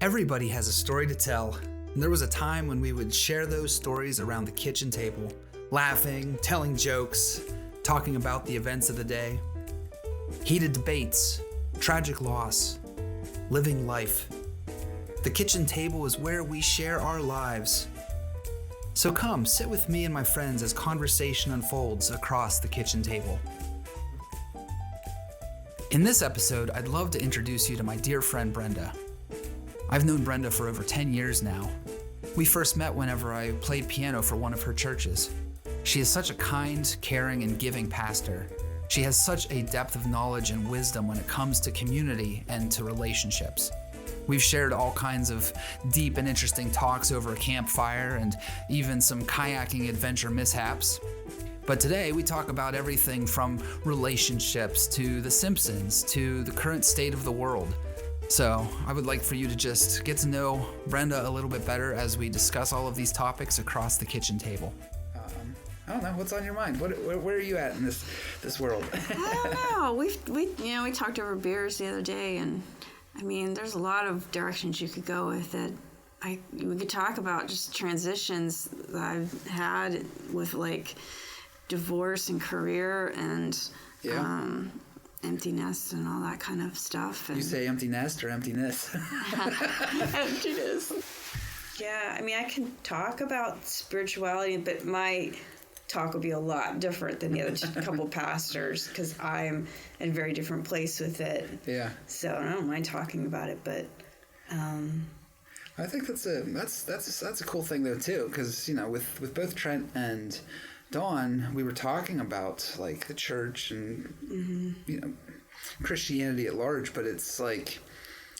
Everybody has a story to tell, and there was a time when we would share those stories around the kitchen table, laughing, telling jokes, talking about the events of the day. Heated debates, tragic loss, living life. The kitchen table is where we share our lives. So come, sit with me and my friends as conversation unfolds across the kitchen table. In this episode, I'd love to introduce you to my dear friend Brenda. I've known Brenda for over 10 years now. We first met whenever I played piano for one of her churches. She is such a kind, caring, and giving pastor. She has such a depth of knowledge and wisdom when it comes to community and to relationships. We've shared all kinds of deep and interesting talks over a campfire and even some kayaking adventure mishaps. But today we talk about everything from relationships to The Simpsons to the current state of the world. So I would like for you to just get to know Brenda a little bit better as we discuss all of these topics across the kitchen table. I don't know. What's on your mind? Where are you at in this world? I don't know. We talked over beers the other day, and I mean, there's a lot of directions you could go with it. We could talk about just transitions that I've had with like divorce and career and empty nest and all that kind of stuff. And you say empty nest or emptiness? Emptiness. Yeah, I mean, I can talk about spirituality, but my talk will be a lot different than the other couple pastors because I'm in a very different place with it. Yeah. So I don't mind talking about it, but I think that's a cool thing though too, because with both Trent and Dawn, we were talking about like the church and Christianity at large, but it's like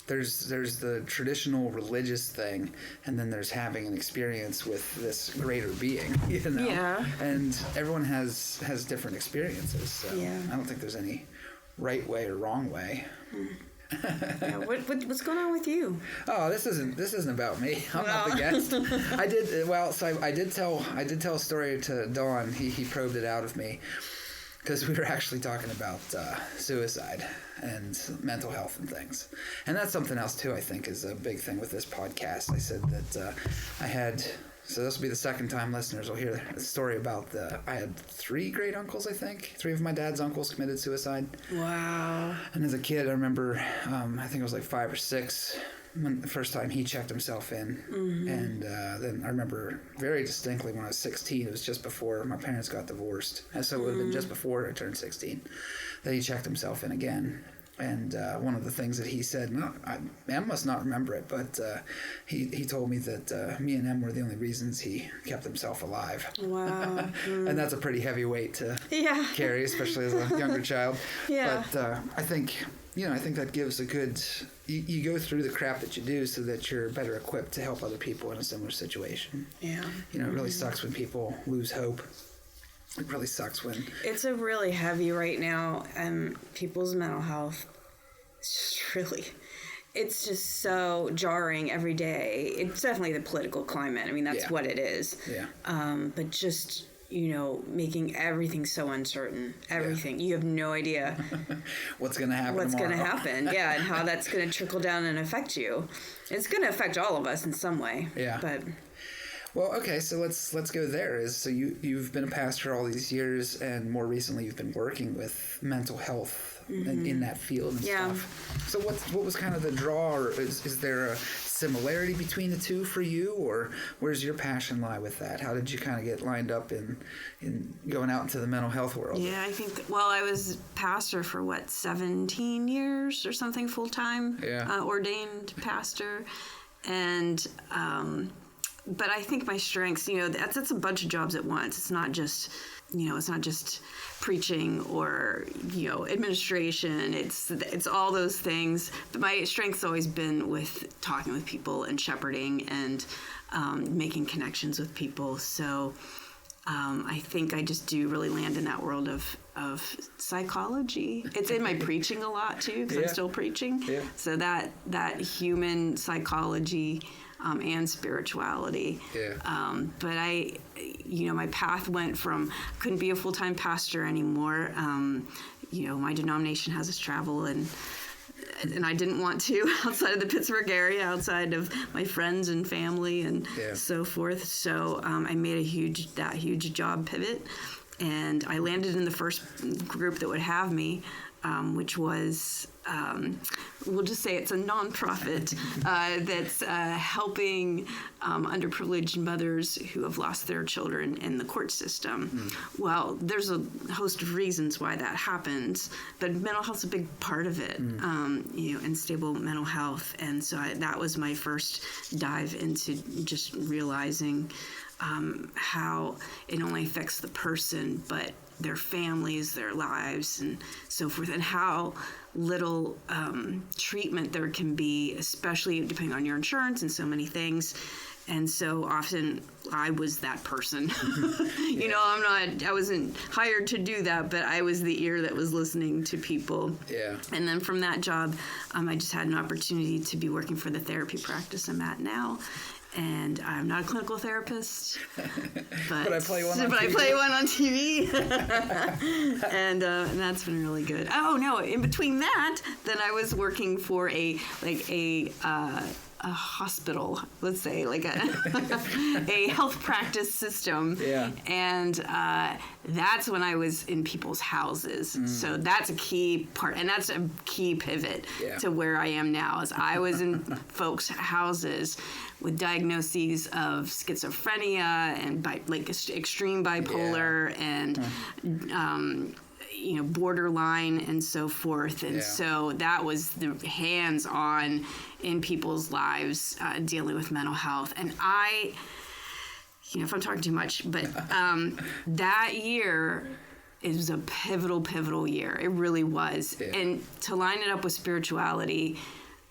there's the traditional religious thing, and then there's having an experience with this greater being, Yeah. And everyone has different experiences, so I don't think there's any right way or wrong way. Yeah, what's going on with you? Oh, this isn't about me. I'm not the guest. I did tell a story to Dawn. He probed it out of me because we were actually talking about suicide and mental health and things, and that's something else too. I think is a big thing with this podcast. I said that I had. So this will be the second time listeners will hear a story about I had 3 great uncles, I think. 3 of my dad's uncles committed suicide. Wow. And as a kid, I remember, I think I was like 5 or 6, when the first time he checked himself in. Mm-hmm. And then I remember very distinctly when I was 16, it was just before my parents got divorced. And so it would have been just before I turned 16 that he checked himself in again. And one of the things that he said, Em must not remember it, but he told me that me and Em were the only reasons he kept himself alive. Wow. And that's a pretty heavy weight to carry, especially as a younger child. Yeah. But I think that gives a good, you go through the crap that you do so that you're better equipped to help other people in a similar situation. Yeah. It really sucks when people lose hope. It really sucks when... It's a really heavy right now, people's mental health. It's just so jarring every day. It's definitely the political climate. I mean, that's what it is. Yeah. But just, making everything so uncertain. Everything. Yeah. You have no idea... What's going to happen What's going to happen, and how that's going to trickle down and affect you. It's going to affect all of us in some way. Yeah. But... Well, okay, so let's go there. So you've been a pastor all these years, and more recently you've been working with mental health in that field and stuff. So what was kind of the draw, or is there a similarity between the two for you, or where's your passion lie with that? How did you kind of get lined up in going out into the mental health world? Yeah, I think I was pastor for 17 years or something full-time, ordained pastor, and but I think my strengths, that's a bunch of jobs at once. It's not just, preaching or, administration. It's all those things. But my strength's always been with talking with people and shepherding and making connections with people. So I think I just do really land in that world of psychology. It's in my preaching a lot too, because I'm still preaching. Yeah. So that human psychology and spirituality. Yeah. But my path went from couldn't be a full-time pastor anymore. My denomination has us travel and and I didn't want to outside of the Pittsburgh area, outside of my friends and family and so forth. So I made a huge job pivot, and I landed in the first group that would have me, which was, we'll just say it's a nonprofit that's helping underprivileged mothers who have lost their children in the court system. Well, there's a host of reasons why that happens, but mental health's a big part of it, and stable mental health. And so that was my first dive into just realizing how it only affects the person, but their families, their lives, and so forth, and how little treatment there can be, especially depending on your insurance and so many things. And so often I was that person. I wasn't hired to do that, but I was the ear that was listening to people. Yeah. And then from that job, I just had an opportunity to be working for the therapy practice I'm at now. And I'm not a clinical therapist, but I play one on TV. and that's been really good. Oh no! In between that, then I was working for a hospital, let's say, like a health practice system. Yeah. And that's when I was in people's houses. So that's a key part, and that's a key pivot to where I am now. Is I was in folks' houses with diagnoses of schizophrenia and extreme bipolar and borderline and so forth. And so that was the hands-on in people's lives dealing with mental health. And I, if I'm talking too much, but that year, it was a pivotal year. It really was. Yeah. And to line it up with spirituality,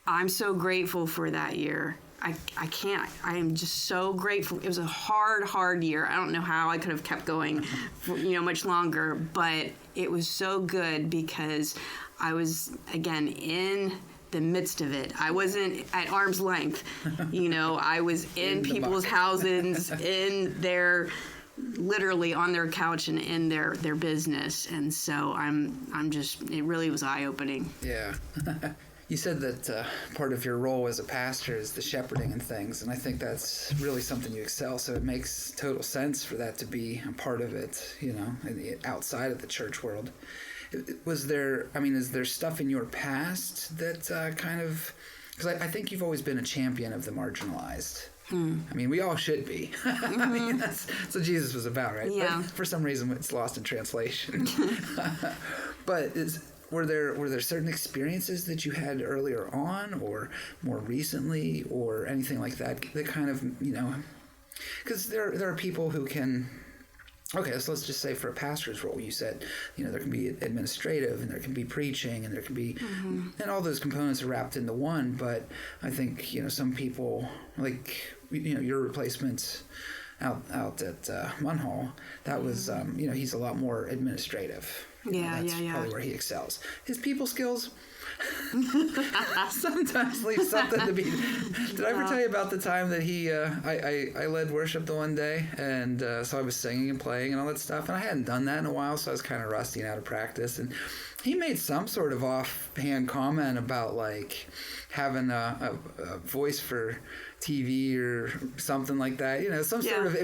I'm so grateful for that year. I can't. I am just so grateful. It was a hard year. I don't know how I could have kept going for, much longer, but it was so good because I was, again, in the midst of it. I wasn't at arm's length. I was in people's houses, in their, literally on their couch and in their business. And so it really was eye-opening. Yeah. You said that part of your role as a pastor is the shepherding and things, and I think that's really something you excel, so it makes total sense for that to be a part of it, outside of the church world. Is there stuff in your past that kind of, because I think you've always been a champion of the marginalized. I mean, we all should be. That's what Jesus was about, right? Yeah. But for some reason, it's lost in translation. But were there certain experiences that you had earlier on or more recently or anything like that kind of, because there are people who can, okay, so let's just say for a pastor's role, you said, there can be administrative and there can be preaching and there can be, and all those components are wrapped into one. But I think, some people, like, your replacement out at Munhall, that was, he's a lot more administrative. That's probably where he excels. His people skills sometimes leave something to be. Did I ever tell you about the time that I led worship the one day, and so I was singing and playing and all that stuff, and I hadn't done that in a while, so I was kind of rusty and out of practice, and he made some sort of offhand comment about like having a voice for TV or something like that, some sort of,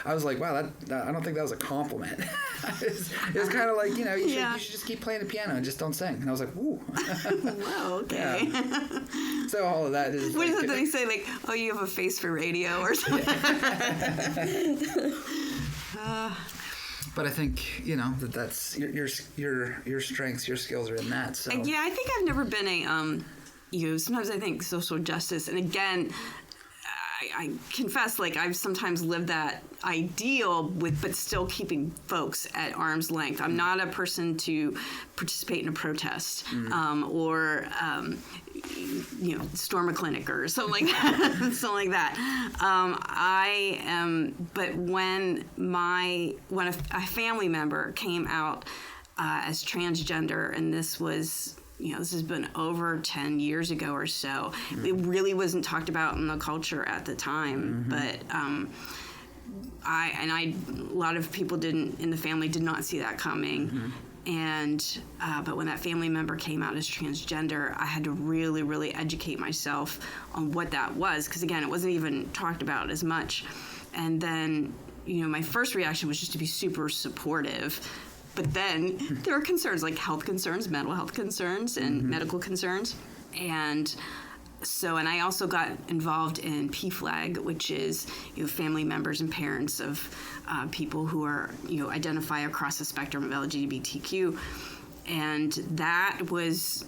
I was like, wow, I don't think that was a compliment. it was kind of like, you should just keep playing the piano and just don't sing. And I was like, ooh. Wow, okay. Yeah. So all of that is. What is it that they say, like, oh, you have a face for radio or something? But I think, that's your strengths, your skills are in that. So yeah, I think I've never been a, sometimes I think social justice, and again, I confess, like, I've sometimes lived that ideal but still keeping folks at arm's length. I'm not a person to participate in a protest or storm a clinic or something like that. I am, but when a family member came out as transgender, and this was, this has been over 10 years ago or so. It really wasn't talked about in the culture at the time, but a lot of people in the family did not see that coming. And but when that family member came out as transgender, I had to really, really educate myself on what that was, because again, it wasn't even talked about as much. And then, my first reaction was just to be super supportive. But then there are concerns like health concerns, mental health concerns, and medical concerns. And I also got involved in PFLAG, which is family members and parents of people who are identify across the spectrum of LGBTQ, and that was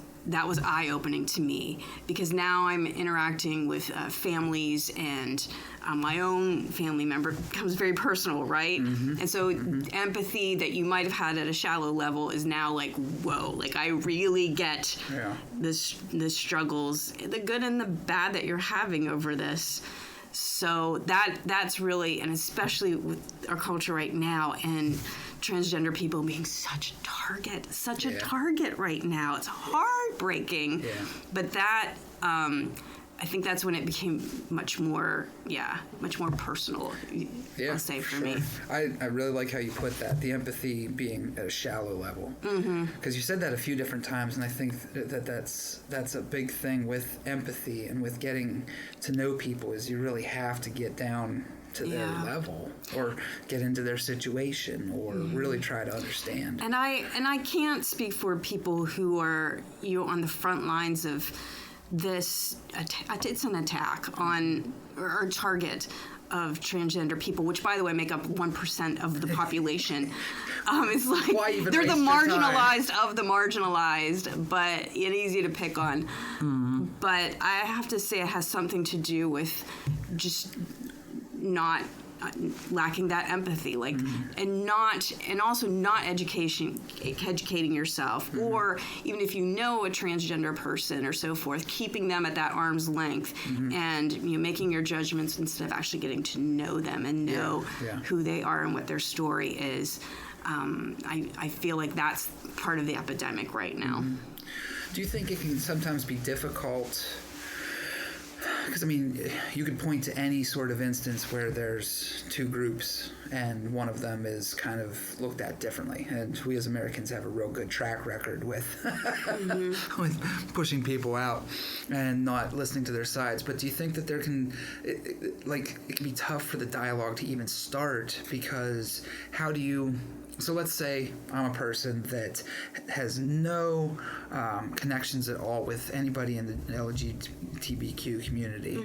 eye-opening to me, because now I'm interacting with families, and my own family member becomes very personal, right? And so empathy that you might have had at a shallow level is now like, whoa, like I really get the struggles, the good and the bad that you're having over this. So that's really, and especially with our culture right now, and transgender people being such a target right now. It's heartbreaking. But that, I think that's when it became much more personal, I'll say, for me. I really like how you put that, the empathy being at a shallow level. Because you said that a few different times, and I think that's a big thing with empathy and with getting to know people, is you really have to get down to their level, or get into their situation, or really try to understand. And I can't speak for people who are on the front lines of this. It's an attack on or target of transgender people, which, by the way, make up 1% of the population. It's like they're the marginalized of the marginalized, but it's easy to pick on. But I have to say it has something to do with just not lacking that empathy, like, and also not educating yourself, or even if a transgender person or so forth, keeping them at that arm's length, and making your judgments instead of actually getting to know them and know who they are and what their story is. I feel like that's part of the epidemic right now. Do you think it can sometimes be difficult? Because, you could point to any sort of instance where there's two groups and one of them is kind of looked at differently. And we as Americans have a real good track record with, with pushing people out and not listening to their sides. But do you think that it can be tough for the dialogue to even start? Because so let's say I'm a person that has no connections at all with anybody in the LGBTQ community,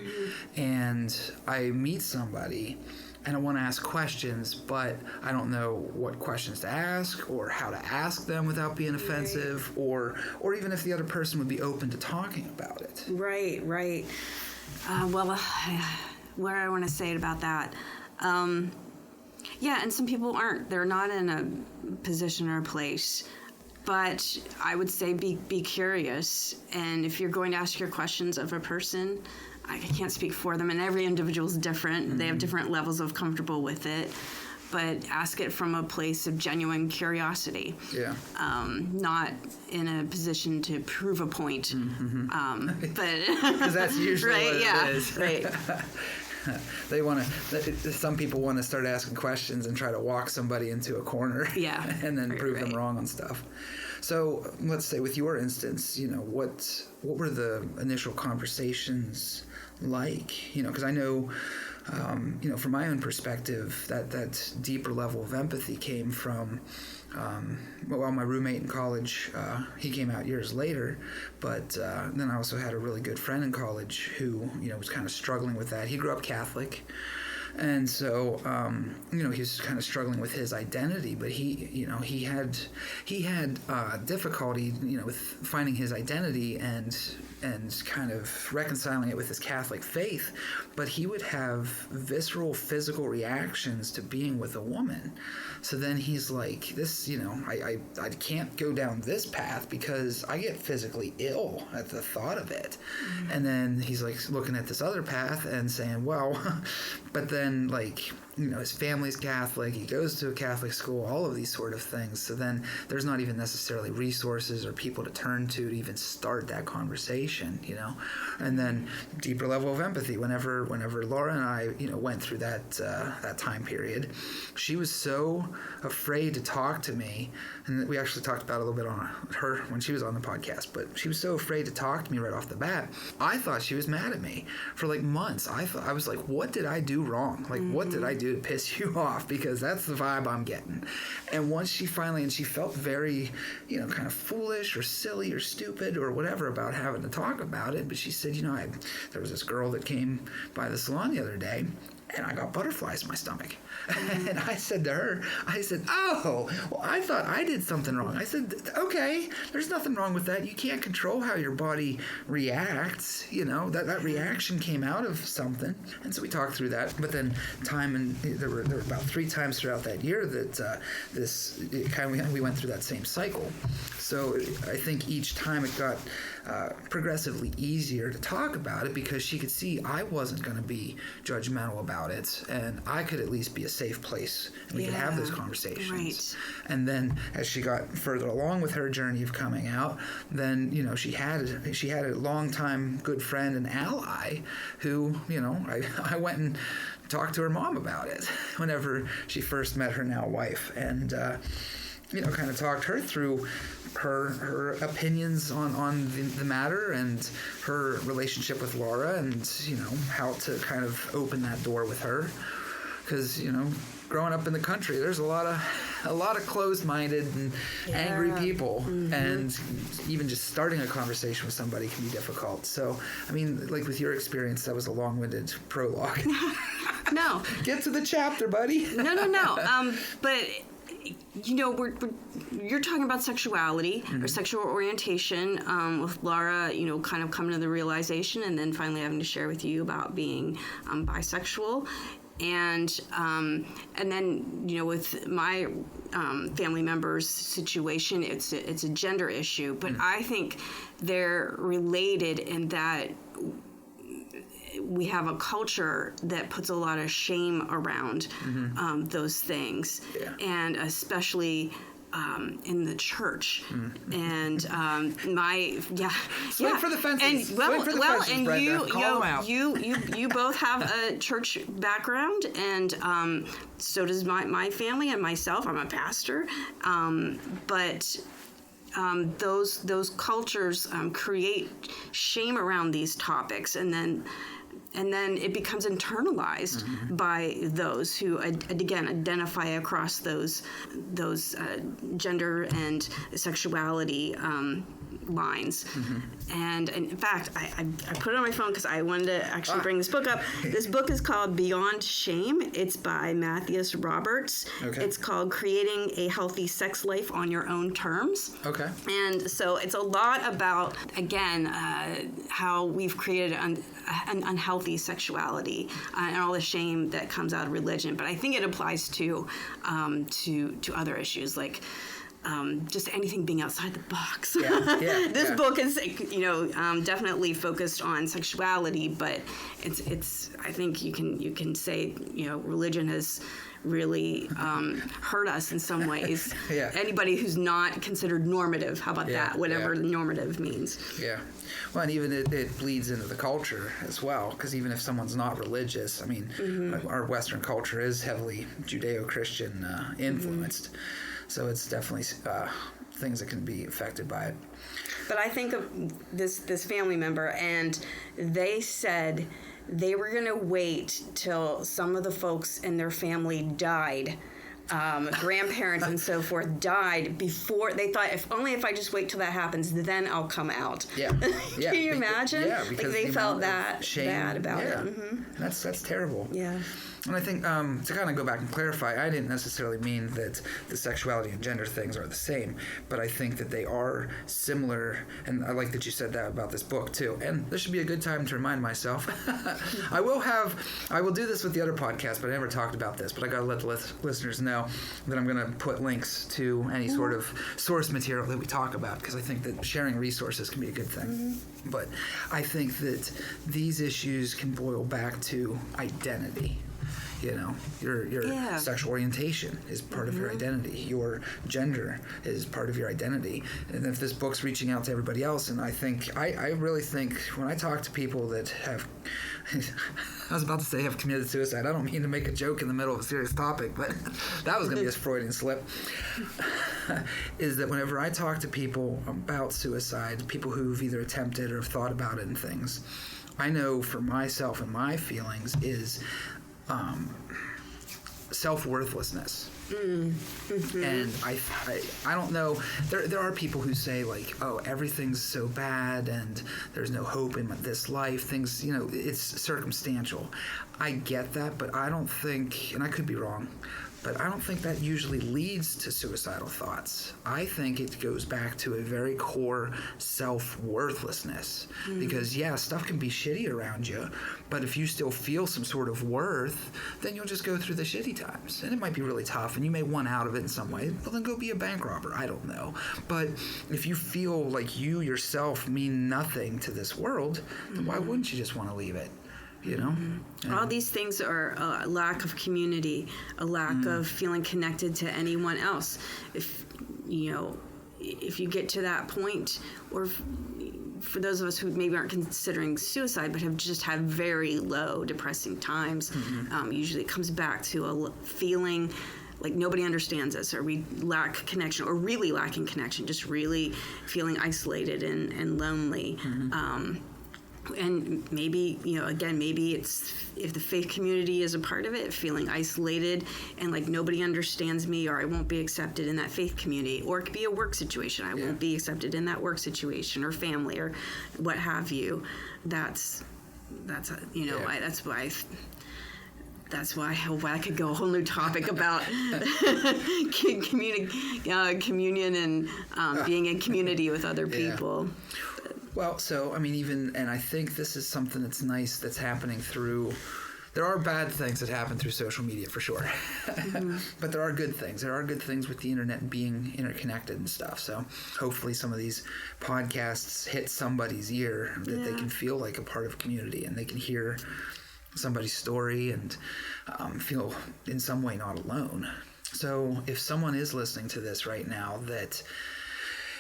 and I meet somebody and I want to ask questions, but I don't know what questions to ask or how to ask them without being offensive, or even if the other person would be open to talking about it. Right. What I want to say about that. And some people aren't. They're not in a position or a place. But I would say be curious. And if you're going to ask your questions of a person, I can't speak for them, and every individual is different. They have different levels of comfortable with it. But ask it from a place of genuine curiosity. Not in a position to prove a point. But because that's usually what it is. Right. They want to. Some people want to start asking questions and try to walk somebody into a corner, and then prove them wrong on stuff. So let's say with your instance, what were the initial conversations like? Because I know, from my own perspective, that deeper level of empathy came from. My roommate in college, he came out years later, but then I also had a really good friend in college who, was kind of struggling with that. He grew up Catholic, and so, he was kind of struggling with his identity, but he had difficulty, with finding his identity and kind of reconciling it with his Catholic faith, but he would have visceral physical reactions to being with a woman. So then he's like, this, I can't go down this path because I get physically ill at the thought of it. And then he's like looking at this other path and saying, well, but then his family's Catholic, he goes to a Catholic school, all of these sort of things. So then there's not even necessarily resources or people to turn to even start that conversation, And then deeper level of empathy. Whenever Laura and I, went through that time period, she was so afraid to talk to me. And we actually talked about it a little bit on her when she was on the podcast, but she was so afraid to talk to me right off the bat. I thought she was mad at me for like months. I was like, what did I do wrong? Like, what did I do to piss you off? Because that's the vibe I'm getting. And once she felt very, kind of foolish or silly or stupid or whatever about having to talk about it. But she said, there was this girl that came by the salon the other day, and I got butterflies in my stomach. And I said to her, oh, well, I thought I did something wrong. I said, okay, there's nothing wrong with that. You can't control how your body reacts. That reaction came out of something. And so we talked through that. But then there were about 3 times throughout that year that we went through that same cycle. So I think each time it got progressively easier to talk about it, because she could see I wasn't going to be judgmental about it, and I could at least be a safe place, and we could have those conversations. Right. And then as she got further along with her journey of coming out, then she had a longtime good friend and ally who I went and talked to her mom about it whenever she first met her now wife, and kind of talked her through her opinions on the matter and her relationship with Laura, and how to kind of open that door with her, because growing up in the country, there's a lot of closed-minded and angry people, and even just starting a conversation with somebody can be difficult. So I mean, like with your experience, that was a long-winded prologue. No, get to the chapter, buddy. No. But you're talking about sexuality or sexual orientation with Laura, kind of coming to the realization and then finally having to share with you about being bisexual. And then, with my family members' situation, it's a gender issue. But I think they're related in that we have a culture that puts a lot of shame around those things, and especially in the church. And Swing for the fences. And you both have a church background, and so does my family and myself. I'm a pastor, but those cultures create shame around these topics, and then it becomes internalized by those who, again, identify across those gender and sexuality lines. And in fact, I put it on my phone because I wanted to actually bring this book up. This book is called Beyond Shame. It's by Matthias Roberts. Okay. It's called Creating a Healthy Sex Life on Your Own Terms. Okay. And so it's a lot about, again, how we've created an unhealthy sexuality and all the shame that comes out of religion. But I think it applies to other issues, like just anything being outside the box. This book is, definitely focused on sexuality, but it's. I think you can say, religion has really hurt us in some ways. Anybody who's not considered normative, how about that? Whatever normative means. Yeah. Well, and even it bleeds into the culture as well, because even if someone's not religious, I mean, our Western culture is heavily Judeo-Christian influenced. So it's definitely things that can be affected by it. But I think of this family member, and they said they were going to wait till some of the folks in their family died, grandparents and so forth died before. They thought, if I just wait till that happens, then I'll come out. Can you imagine? Because they felt that bad about it. That's terrible. And I think to kind of go back and clarify, I didn't necessarily mean that the sexuality and gender things are the same, but I think that they are similar, and I like that you said that about this book too. And this should be a good time to remind myself. I will do this with the other podcast, but I never talked about this, but I got to let the listeners know that I'm going to put links to any sort of source material that we talk about, because I think that sharing resources can be a good thing. But I think that these issues can boil back to identity. Your sexual orientation is part of your identity. Your gender is part of your identity. And if this book's reaching out to everybody else, and I really think when I talk to people that have, I was about to say have committed suicide. I don't mean to make a joke in the middle of a serious topic, but that was going to be a Freudian slip. Is that whenever I talk to people about suicide, people who've either attempted or have thought about it and things, I know for myself and my feelings is self-worthlessness. And I don't know, there are people who say like, oh, everything's so bad and there's no hope in this life, things, it's circumstantial. I get that, but I don't think, and I could be wrong, but I don't think that usually leads to suicidal thoughts. I think it goes back to a very core self-worthlessness. Because, stuff can be shitty around you, but if you still feel some sort of worth, then you'll just go through the shitty times. And it might be really tough, and you may want out of it in some way. Well, then go be a bank robber. I don't know. But if you feel like you yourself mean nothing to this world, then why wouldn't you just want to leave it? All these things are a lack of community, a lack of feeling connected to anyone else. If you get to that point, or for those of us who maybe aren't considering suicide but have just had very low depressing times, usually it comes back to a feeling like nobody understands us, or we lack connection, or really lacking connection, just really feeling isolated and lonely. And maybe, maybe it's, if the faith community is a part of it, feeling isolated and like nobody understands me, or I won't be accepted in that faith community, or it could be a work situation. I won't be accepted in that work situation, or family, or what have you. That's why I hope I could go a whole new topic about communion and being in community with other people. Well, so, and I think this is something that's nice that's happening through, there are bad things that happen through social media for sure, but there are good things. There are good things with the internet and being interconnected and stuff. So hopefully some of these podcasts hit somebody's ear that they can feel like a part of community, and they can hear somebody's story and feel in some way not alone. So if someone is listening to this right now that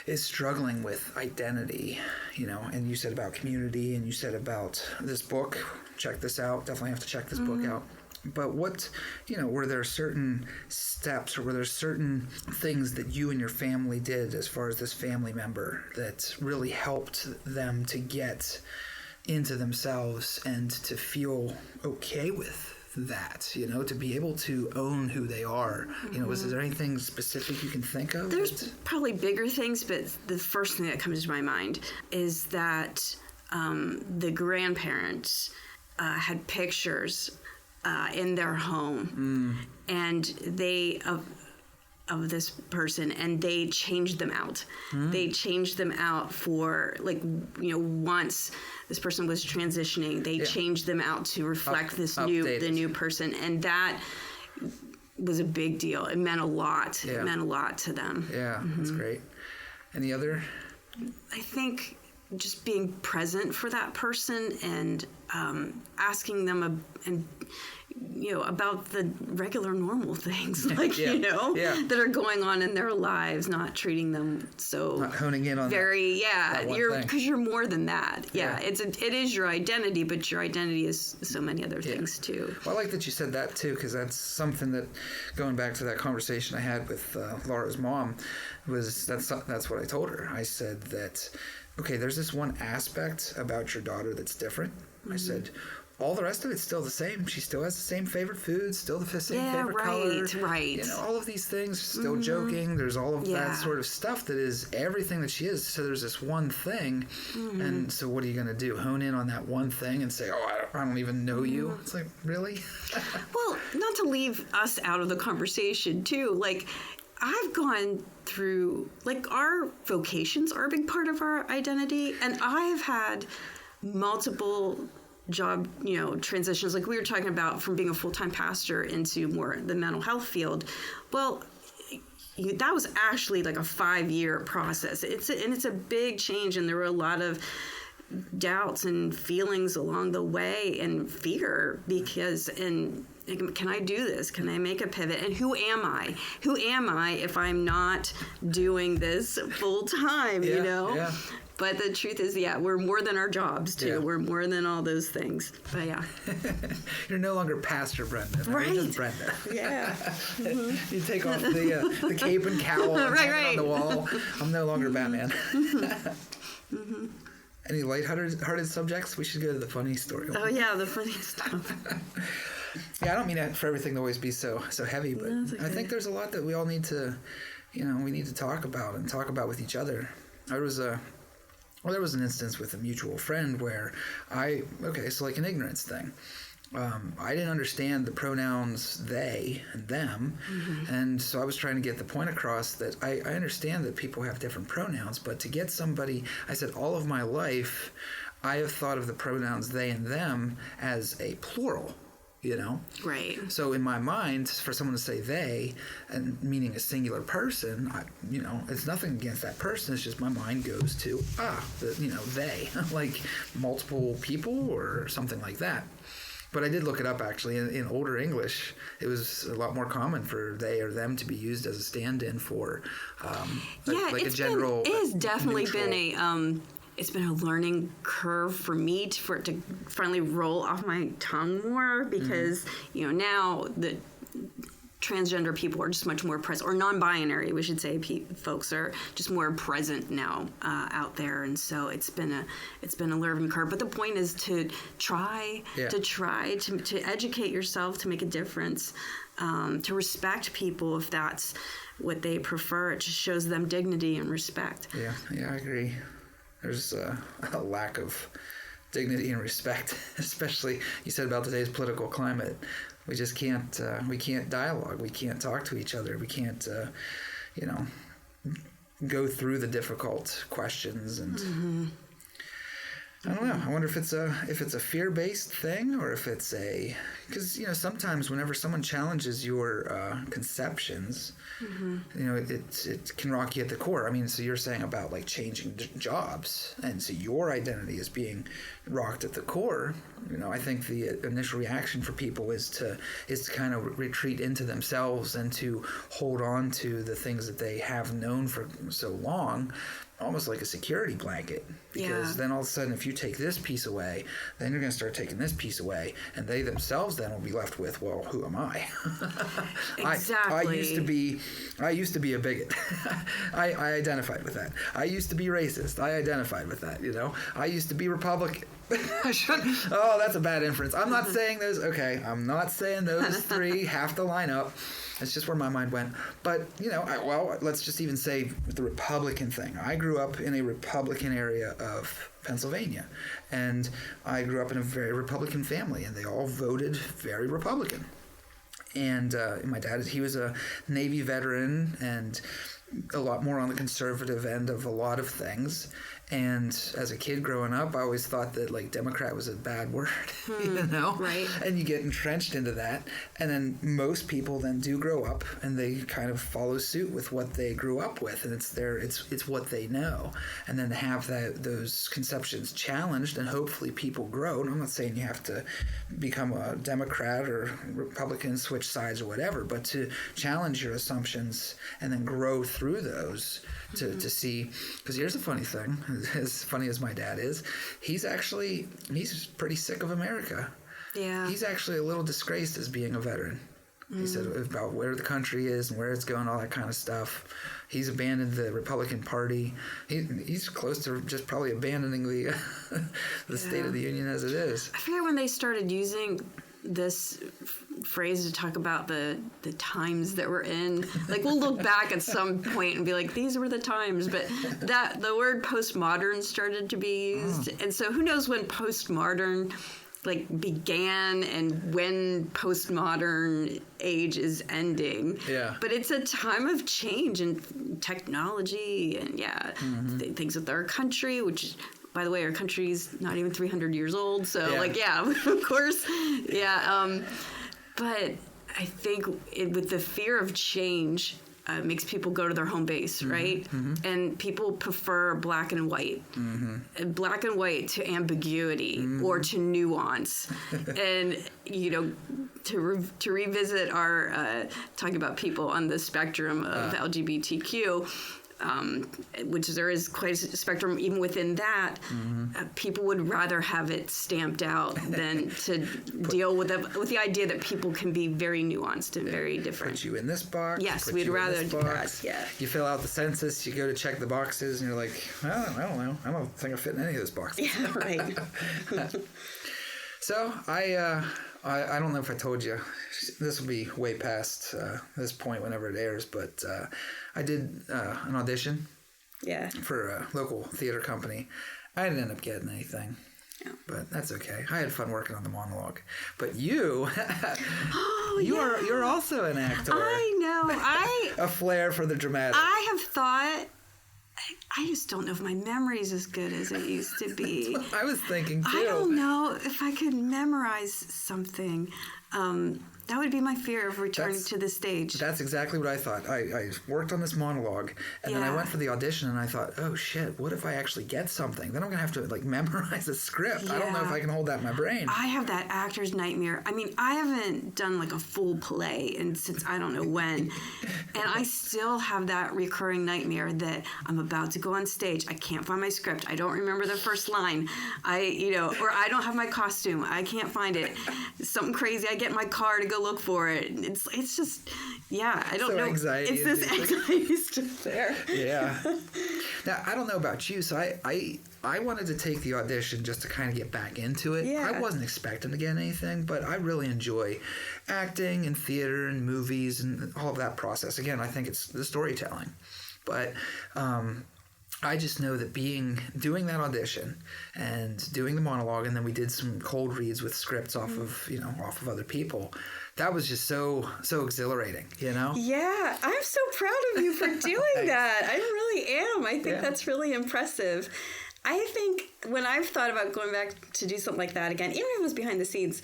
is struggling with identity, and you said about community, and you said about this book, check this out, definitely have to check this book out. But what, were there certain steps, or were there certain things that you and your family did as far as this family member that really helped them to get into themselves and to feel okay with that, to be able to own who they are? Is there anything specific you can think of? There's probably bigger things, but the first thing that comes to my mind is that the grandparents had pictures in their home, and they of this person, and they changed them out. They changed them out for once this person was transitioning, they changed them out to reflect the new person, and that was a big deal. It meant a lot. It meant a lot to them. Yeah, that's great. Any other? I think just being present for that person and asking them about the regular normal things that are going on in their lives, not treating them so not honing in on very because you're more than that. It is your identity, but your identity is so many other things too. Well, I like that you said that too, because that's something that, going back to that conversation I had with Laura's mom, that's what I told her. I said that, okay, there's this one aspect about your daughter that's different. I said, all the rest of it's still the same. She still has the same favorite foods, still the same favorite color. Right. All of these things, still joking. There's all of that sort of stuff that is everything that she is. So there's this one thing. And so what are you going to do? Hone in on that one thing and say, oh, I don't even know you? It's like, really? Well, not to leave us out of the conversation, too. I've gone through, our vocations are a big part of our identity. And I've had multiple job, transitions, like we were talking about, from being a full-time pastor into more the mental health field. Well, that was actually like a 5-year process. It's a big change, and there were a lot of doubts and feelings along the way and fear because, and can I do this? Can I make a pivot? And who am I? Who am I if I'm not doing this full time, you know? Yeah. But the truth is, we're more than our jobs, too. Yeah. We're more than all those things. But, yeah. You're no longer Pastor Brenda. Right. You're just Brenda. Yeah. Mm-hmm. You take off the cape and cowl and hang it on the wall. I'm no longer Batman. Mm-hmm. Any lighthearted subjects? We should go to the funny story. Oh, yeah, the funny stuff. Yeah, I don't mean for everything to always be so heavy, but okay. I think there's a lot that we all need to, we need to talk about with each other. There was an instance with a mutual friend where so like an ignorance thing. I didn't understand the pronouns they and them, mm-hmm. and so I was trying to get the point across that I understand that people have different pronouns, but to get somebody, I said all of my life, I have thought of the pronouns they and them as a plural. Right. So in my mind, for someone to say they, and meaning a singular person, it's nothing against that person. It's just my mind goes to they, like multiple people or something like that. But I did look it up actually. In older English, it was a lot more common for they or them to be used as a stand-in for a general. It has definitely neutral. Been it's been a learning curve for me for it to finally roll off my tongue more because, mm-hmm. Now the transgender people are just much more present, or non-binary, we should say, folks are just more present now out there, and so it's been a learning curve. But the point is to try to educate yourself, to make a difference, to respect people if that's what they prefer. It just shows them dignity and respect. Yeah, I agree. There's a lack of dignity and respect, especially you said about today's political climate. We just can't. We can't dialogue. We can't talk to each other. We can't. Go through the difficult questions and. Mm-hmm. I don't know. I wonder if it's a fear-based thing or if it's because sometimes whenever someone challenges your conceptions, mm-hmm. It can rock you at the core. I mean, so you're saying about like changing jobs, and so your identity is being rocked at the core. I think the initial reaction for people is to kind of retreat into themselves and to hold on to the things that they have known for so long. Almost like a security blanket, because then all of a sudden if you take this piece away, then you're going to start taking this piece away, and they themselves then will be left with, well, who am I? Exactly. I used to be a bigot. I identified with that. I used to be racist. I identified with that. I used to be Republican. Oh, that's a bad inference. I'm not saying those. Okay, I'm not saying those three have to line up. It's just where my mind went. But, let's just even say the Republican thing. I grew up in a Republican area of Pennsylvania, and I grew up in a very Republican family, and they all voted very Republican. And my dad, he was a Navy veteran and a lot more on the conservative end of a lot of things. And as a kid growing up, I always thought that like Democrat was a bad word, Right. And you get entrenched into that. And then most people then do grow up and they kind of follow suit with what they grew up with. And it's what they know. And then to have those conceptions challenged and hopefully people grow. And I'm not saying you have to become a Democrat or Republican, switch sides or whatever, but to challenge your assumptions and then grow through those to see. Because here's the funny thing. As funny as my dad is, he's pretty sick of America. Yeah. He's actually a little disgraced as being a veteran. He said about where the country is and where it's going, all that kind of stuff. He's abandoned the Republican Party. He's close to just probably abandoning the State of the Union as it is. I forget when they started using this phrase to talk about the times that we're in. Like, we'll look back at some point and be like, these were the times, but that the word postmodern started to be used. And so who knows when postmodern began and when postmodern age is ending. Yeah. But it's a time of change and technology and things with our country, which, by the way, our country's not even 300 years old. So of course. Yeah. But I think with the fear of change makes people go to their home base, right? And people prefer black and white. And black and white to ambiguity or to nuance. And, you know, to revisit our talking about people on the spectrum of LGBTQ, which there is quite a spectrum even within that, people would rather have it stamped out than to deal with the idea that people can be very nuanced and very different. Put you in this box. Yes, we'd rather do that. Yeah. You fill out the census, you go to check the boxes, and you're like, I don't know. I don't think I fit in any of those boxes. Yeah, right. So I don't know if I told you, this will be way past this point whenever it airs, but I did an audition for a local theater company. I didn't end up getting anything, but that's okay. I had fun working on the monologue. But you, you're also an actor. I know. A flair for the dramatic. I have thought. I just don't know if my memory is as good as it used to be. That's what I was thinking too. I don't know if I could memorize something. That would be my fear of returning to the stage. That's exactly what I thought. I worked on this monologue, and then I went for the audition, and I thought, oh shit, what if I actually get something? Then I'm going to have to like memorize the script. I don't know if I can hold that in my brain. I have that actor's nightmare. I mean, I haven't done like a full play since I don't know when. And I still have that recurring nightmare that I'm about to go on stage. I can't find my script. I don't remember the first line. Or I don't have my costume. I can't find it. Something crazy. I get in my car to go look for it. It's just, I don't know. Anxiety. It's this anxiety still there. Yeah. Now, I don't know about you, so I wanted to take the audition just to kind of get back into it. Yeah. I wasn't expecting to get anything, but I really enjoy acting and theater and movies and all of that process. Again, I think it's the storytelling. But I just know that doing that audition and doing the monologue, and then we did some cold reads with scripts off of other people. That was just so exhilarating, you know? Yeah, I'm so proud of you for doing that. I really am. I think that's really impressive. I think when I've thought about going back to do something like that again, even if it was behind the scenes,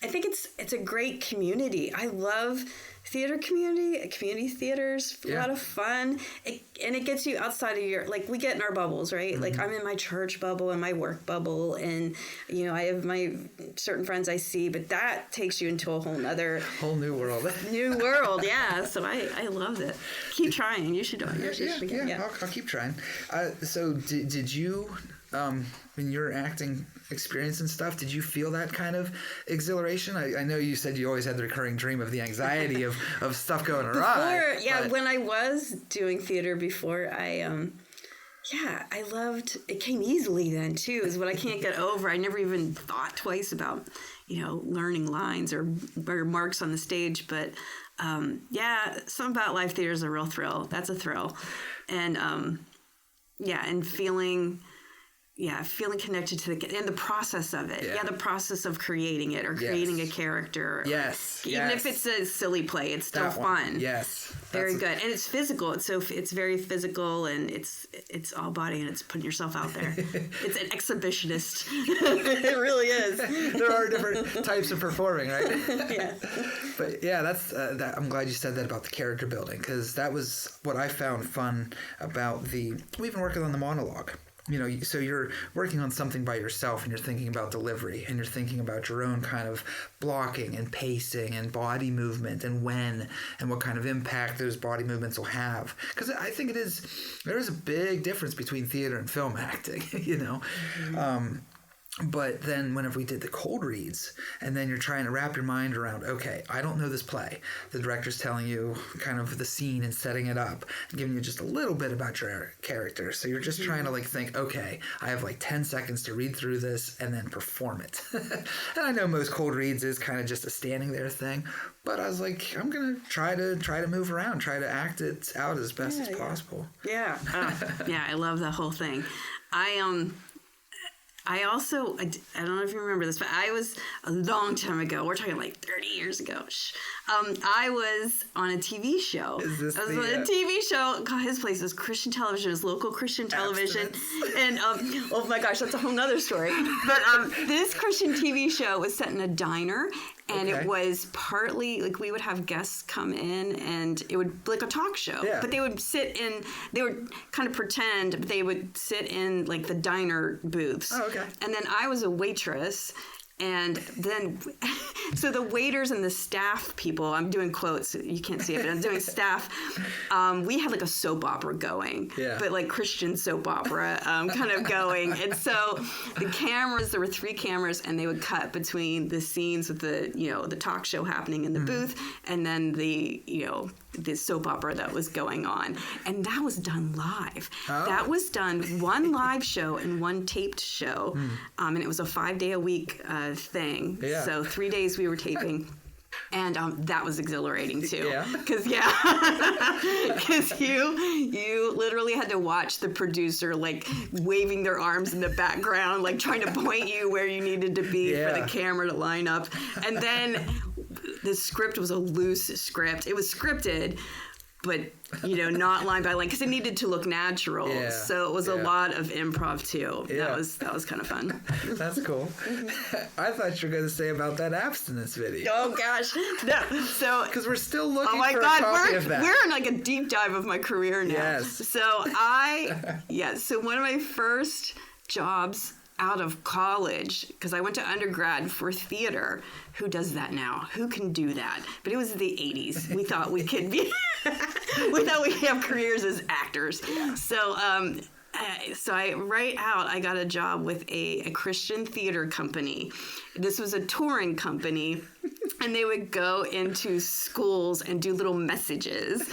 I think it's a great community. I love theater community theaters, a lot of fun. And it gets you outside of your, like we get in our bubbles, right? Mm-hmm. Like I'm in my church bubble and my work bubble, and I have my certain friends I see, but that takes you into a whole new world. New world, yeah. So I love it. Keep trying. You should do it. I'll keep trying. So did you, in your acting experience and stuff, did you feel that kind of exhilaration? I know you said you always had the recurring dream of the anxiety of stuff going awry. When I was doing theater before, I loved, it came easily then too, is what I can't get over. I never even thought twice about, learning lines or marks on the stage, but something about live theater is a real thrill. That's a thrill. And and feeling connected to the process of it. Yeah, the process of creating it or creating a character. Yes. Even if it's a silly play, it's still fun. Yes. Very good. And it's physical. It's very physical, and it's all body, and it's putting yourself out there. It's an exhibitionist. It really is. There are different types of performing, right? Yeah. But that's I'm glad you said that about the character building, because that was what I found fun about we've been working on the monologue. So you're working on something by yourself, and you're thinking about delivery, and you're thinking about your own kind of blocking and pacing and body movement and what kind of impact those body movements will have. Because I think there is a big difference between theater and film acting, Mm-hmm. But then whenever we did the cold reads, and then you're trying to wrap your mind around, okay, I don't know this play. The director's telling you kind of the scene and setting it up, and giving you just a little bit about your character. So you're just trying to think, okay, I have 10 seconds to read through this and then perform it. And I know most cold reads is kind of just a standing there thing, but I was like, I'm going to try to move around, try to act it out as best as possible. Yeah. I love the whole thing. I also, I don't know if you remember this, but I was a long time ago, we're talking 30 years ago, I was on a TV show. Is this on a TV show called, his place was Christian television, it was local Christian television. And, oh my gosh, that's a whole nother story. But this Christian TV show was set in a diner, And Okay. it was partly like we would have guests come in and it would be like a talk show. Yeah. But they would they would kind of pretend, but they would sit in like the diner booths. Oh, okay. And then I was a waitress. And then, so the waiters and the staff people, I'm doing quotes, you can't see it, but I'm doing staff. We had like a soap opera going, but like Christian soap opera kind of going. And so the cameras, there were 3 cameras, and they would cut between the scenes with the, the talk show happening in the booth, and then the soap opera that was going on. And that was done live. Oh. That was done one live show and one taped show. And it was a 5-day-a-week thing. Yeah. So 3 days we were taping. And that was exhilarating too. Yeah. Because you literally had to watch the producer like waving their arms in the background, like trying to point you where you needed to be for the camera to line up. And then the script was a loose script. It was scripted, but not line by line because it needed to look natural. Yeah. So it was a lot of improv too. Yeah. That was kind of fun. That's cool. I thought you were going to say about that abstinence video. Oh gosh, no. So Because we're still looking oh my for God, a copy of that. we're in like a deep dive of my career now. Yes. So so one of my first jobs out of college, because I went to undergrad for theater. Who does that now? Who can do that? But it was the 80s. We thought we could be, we thought we could have careers as actors. So, so I got a job with a Christian theater company. This was a touring company, and they would go into schools and do little messages.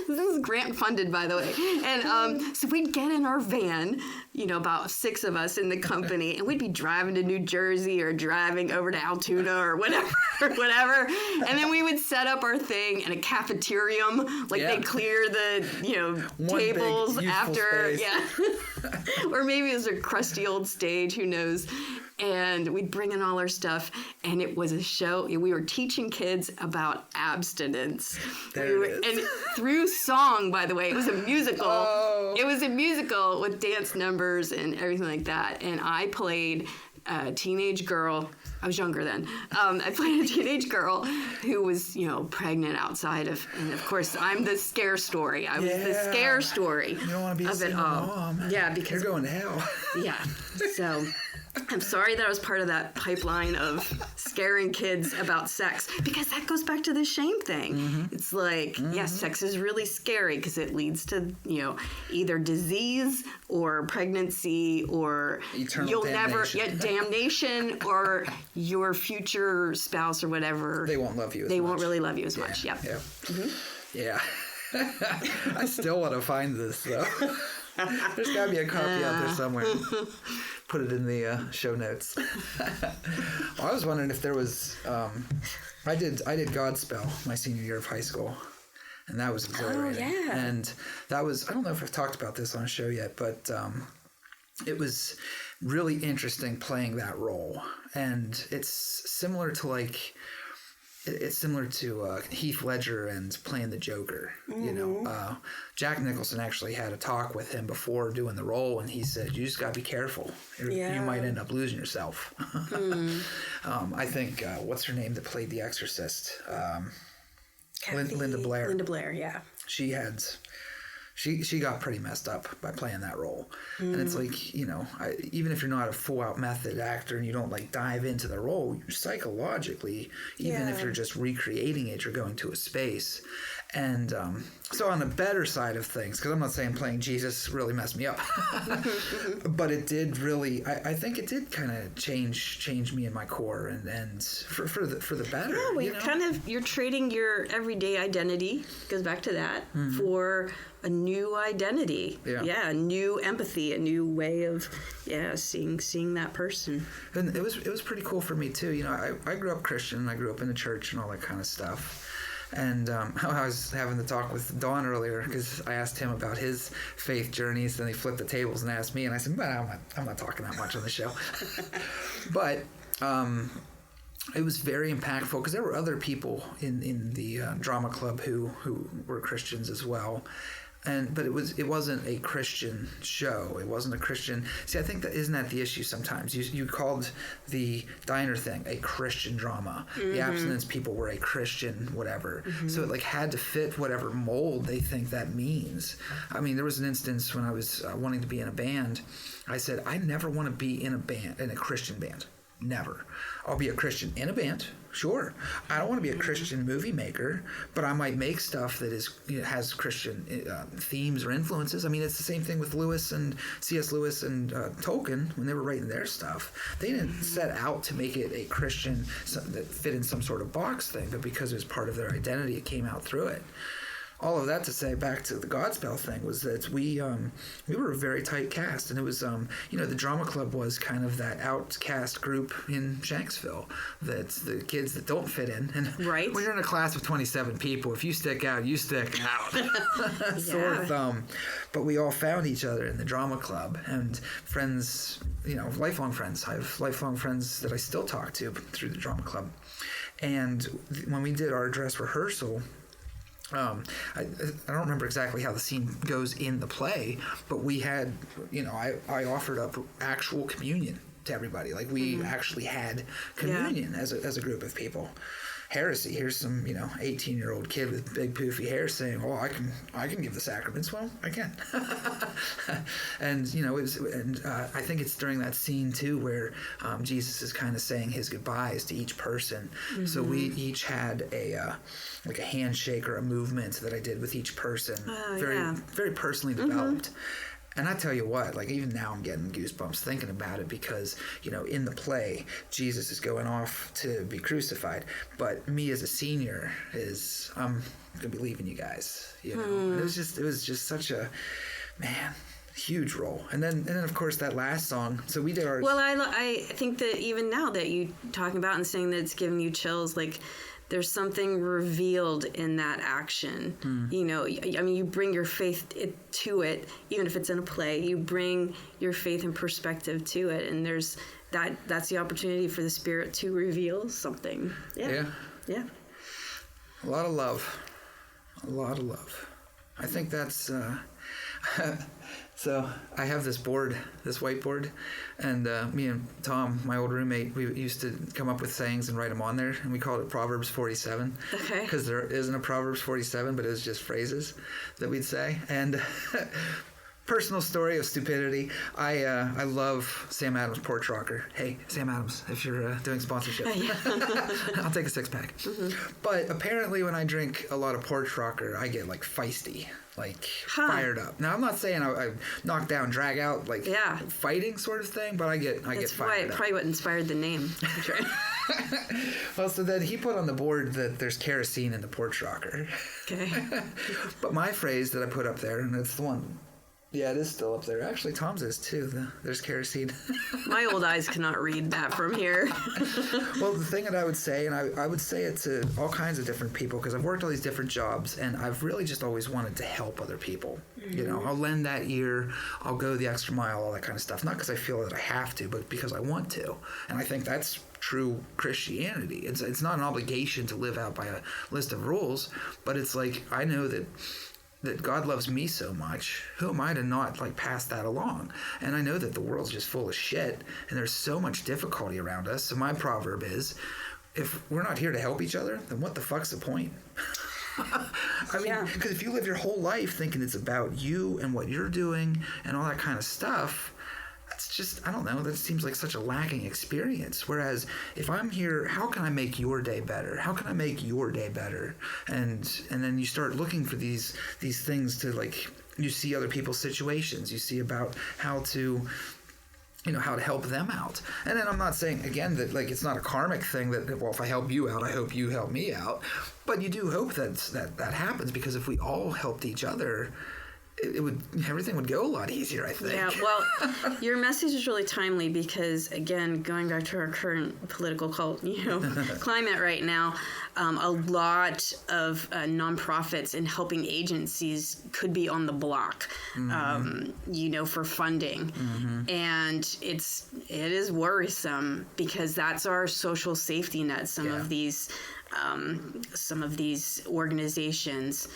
This is grant funded, by the way. And so we'd get in our van, about 6 of us in the company, and we'd be driving to New Jersey or driving over to Altoona or whatever. And then we would set up our thing in a cafeterium, like they clear the, One tables big, useful after. space. Yeah. Or maybe it was a crusty old stage, who knows. And we'd bring in all our stuff, and it was a show. We were teaching kids about abstinence. And through song, by the way. It was a musical. Oh. It was a musical with dance numbers and everything like that. And I played a teenage girl. I was younger then. I played a teenage girl who was, pregnant outside of, and of course, I'm the scare story. I was the scare story. You don't want to be a single mom. Yeah, because you're going to hell. Yeah. So I'm sorry that I was part of that pipeline of scaring kids about sex, because that goes back to the shame thing. Mm-hmm. It's like, yes, sex is really scary because it leads to, either disease or pregnancy or eternal damnation. Damnation, or your future spouse or whatever. They won't love you as much. They won't really love you as much. Yep. Yeah. Mm-hmm. Yeah. I still want to find this, though. There's got to be a copy out there somewhere. Put it in the show notes. I was wondering if there was. I did Godspell my senior year of high school, and that was exhilarating. Oh, yeah. And that was. I don't know if I've talked about this on a show yet, but it was really interesting playing that role, and it's similar to Heath Ledger and playing the Joker. Mm-hmm. Jack Nicholson actually had a talk with him before doing the role, and he said, "You just got to be careful. You might end up losing yourself." I think what's her name that played the Exorcist? Linda Blair. Linda Blair, yeah. She got pretty messed up by playing that role. And it's like, even if you're not a full-out method actor and you don't dive into the role, you're psychologically, even if you're just recreating it, you're going to a space. And so on the better side of things, because I'm not saying playing Jesus really messed me up, but it did really, I think it did kind of change me in my core and for the better. Yeah, well, you're trading your everyday identity, goes back to that, for a new identity. Yeah, a new empathy, a new way of seeing that person. And it was pretty cool for me too. I grew up Christian, I grew up in the church and all that kind of stuff. And I was having the talk with Dawn earlier because I asked him about his faith journeys, and he flipped the tables and asked me, and I said, I'm not talking that much on the show. But it was very impactful because there were other people in the drama club who were Christians as well. but it wasn't a Christian show. It wasn't a Christian. See, I think isn't that the issue sometimes? You called the diner thing a Christian drama. The abstinence people were a Christian whatever. So it like had to fit whatever mold they think that means. I mean, there was an instance when I was wanting to be in a band. I said, I never want to be in a Christian band. Never. I'll be a Christian in a band, sure. I don't want to be a Christian movie maker, but I might make stuff that has Christian themes or influences. I mean, it's the same thing with C.S. Lewis and Tolkien when they were writing their stuff. They didn't set out to make it a Christian that fit in some sort of box thing, but because it was part of their identity, it came out through it. All of that to say, back to the Godspell thing, was that we were a very tight cast, and it was the drama club was kind of that outcast group in Shanksville, that's the kids that don't fit in. And right. when you're in a class of 27 people, if you stick out, you stick out. Sore thumb. But we all found each other in the drama club, and friends, lifelong friends. I have lifelong friends that I still talk to through the drama club. And when we did our dress rehearsal, I don't remember exactly how the scene goes in the play, but we had, I offered up actual communion to everybody. Like we actually had communion as a group of people. Heresy. Here's some 18-year-old kid with big poofy hair saying, "Oh, I can give the sacraments." Well, I can. And I think it's during that scene too where Jesus is kind of saying his goodbyes to each person. So we each had a handshake or a movement that I did with each person, very personally developed. And I tell you what, like even now I'm getting goosebumps thinking about it because, in the play, Jesus is going off to be crucified. But me as a senior I'm going to be leaving you guys, And it was just such a, huge role. And then of course that last song. So we did ours. Well, I think that even now that you talking about and saying that it's giving you chills, like, there's something revealed in that action. You bring your faith to it, even if it's in a play. You bring your faith and perspective to it, and that's the opportunity for the Spirit to reveal something. Yeah. A lot of love. I think that's. So I have this whiteboard, and me and Tom, my old roommate, we used to come up with sayings and write them on there, and we called it Proverbs 47. Okay. Because there isn't a Proverbs 47, but it was just phrases that we'd say. And personal story of stupidity. I love Sam Adams Porch Rocker. Hey, Sam Adams, if you're doing sponsorship, I'll take a 6-pack. But apparently when I drink a lot of Porch Rocker, I get like feisty. Fired up. Now I'm not saying I knock down, drag out, fighting sort of thing, but I get fired up. That's probably what inspired the name. Well, so then he put on the board that there's kerosene in the Porch Rocker. Okay. But my phrase that I put up there, and it's the one. Yeah, it is still up there. Actually, Tom's is too. There's kerosene. My old eyes cannot read that from here. Well, the thing that I would say, and I would say it to all kinds of different people, because I've worked all these different jobs, and I've really just always wanted to help other people. I'll lend that ear, I'll go the extra mile, all that kind of stuff. Not because I feel that I have to, but because I want to. And I think that's true Christianity. It's not an obligation to live out by a list of rules, but it's like, I know that God loves me so much, who am I to not pass that along? And I know that the world's just full of shit, and there's so much difficulty around us. So my proverb is, if we're not here to help each other, then what the fuck's the point? I mean, because if you live your whole life thinking it's about you and what you're doing and all that kind of stuff, that's just, I don't know, that seems like such a lacking experience. Whereas if I'm here, how can I make your day better? How can I make your day better? And then you start looking for these things to you see other people's situations. You see about how to help them out. And then I'm not saying, again, that it's not a karmic thing that, well, if I help you out, I hope you help me out. But you do hope that happens, because if we all helped each other, everything would go a lot easier, I think. Yeah, well, your message is really timely because, again, going back to our current political climate right now, a lot of nonprofits and helping agencies could be on the block, for funding. And it is worrisome because that's our social safety net. Some of these organizations.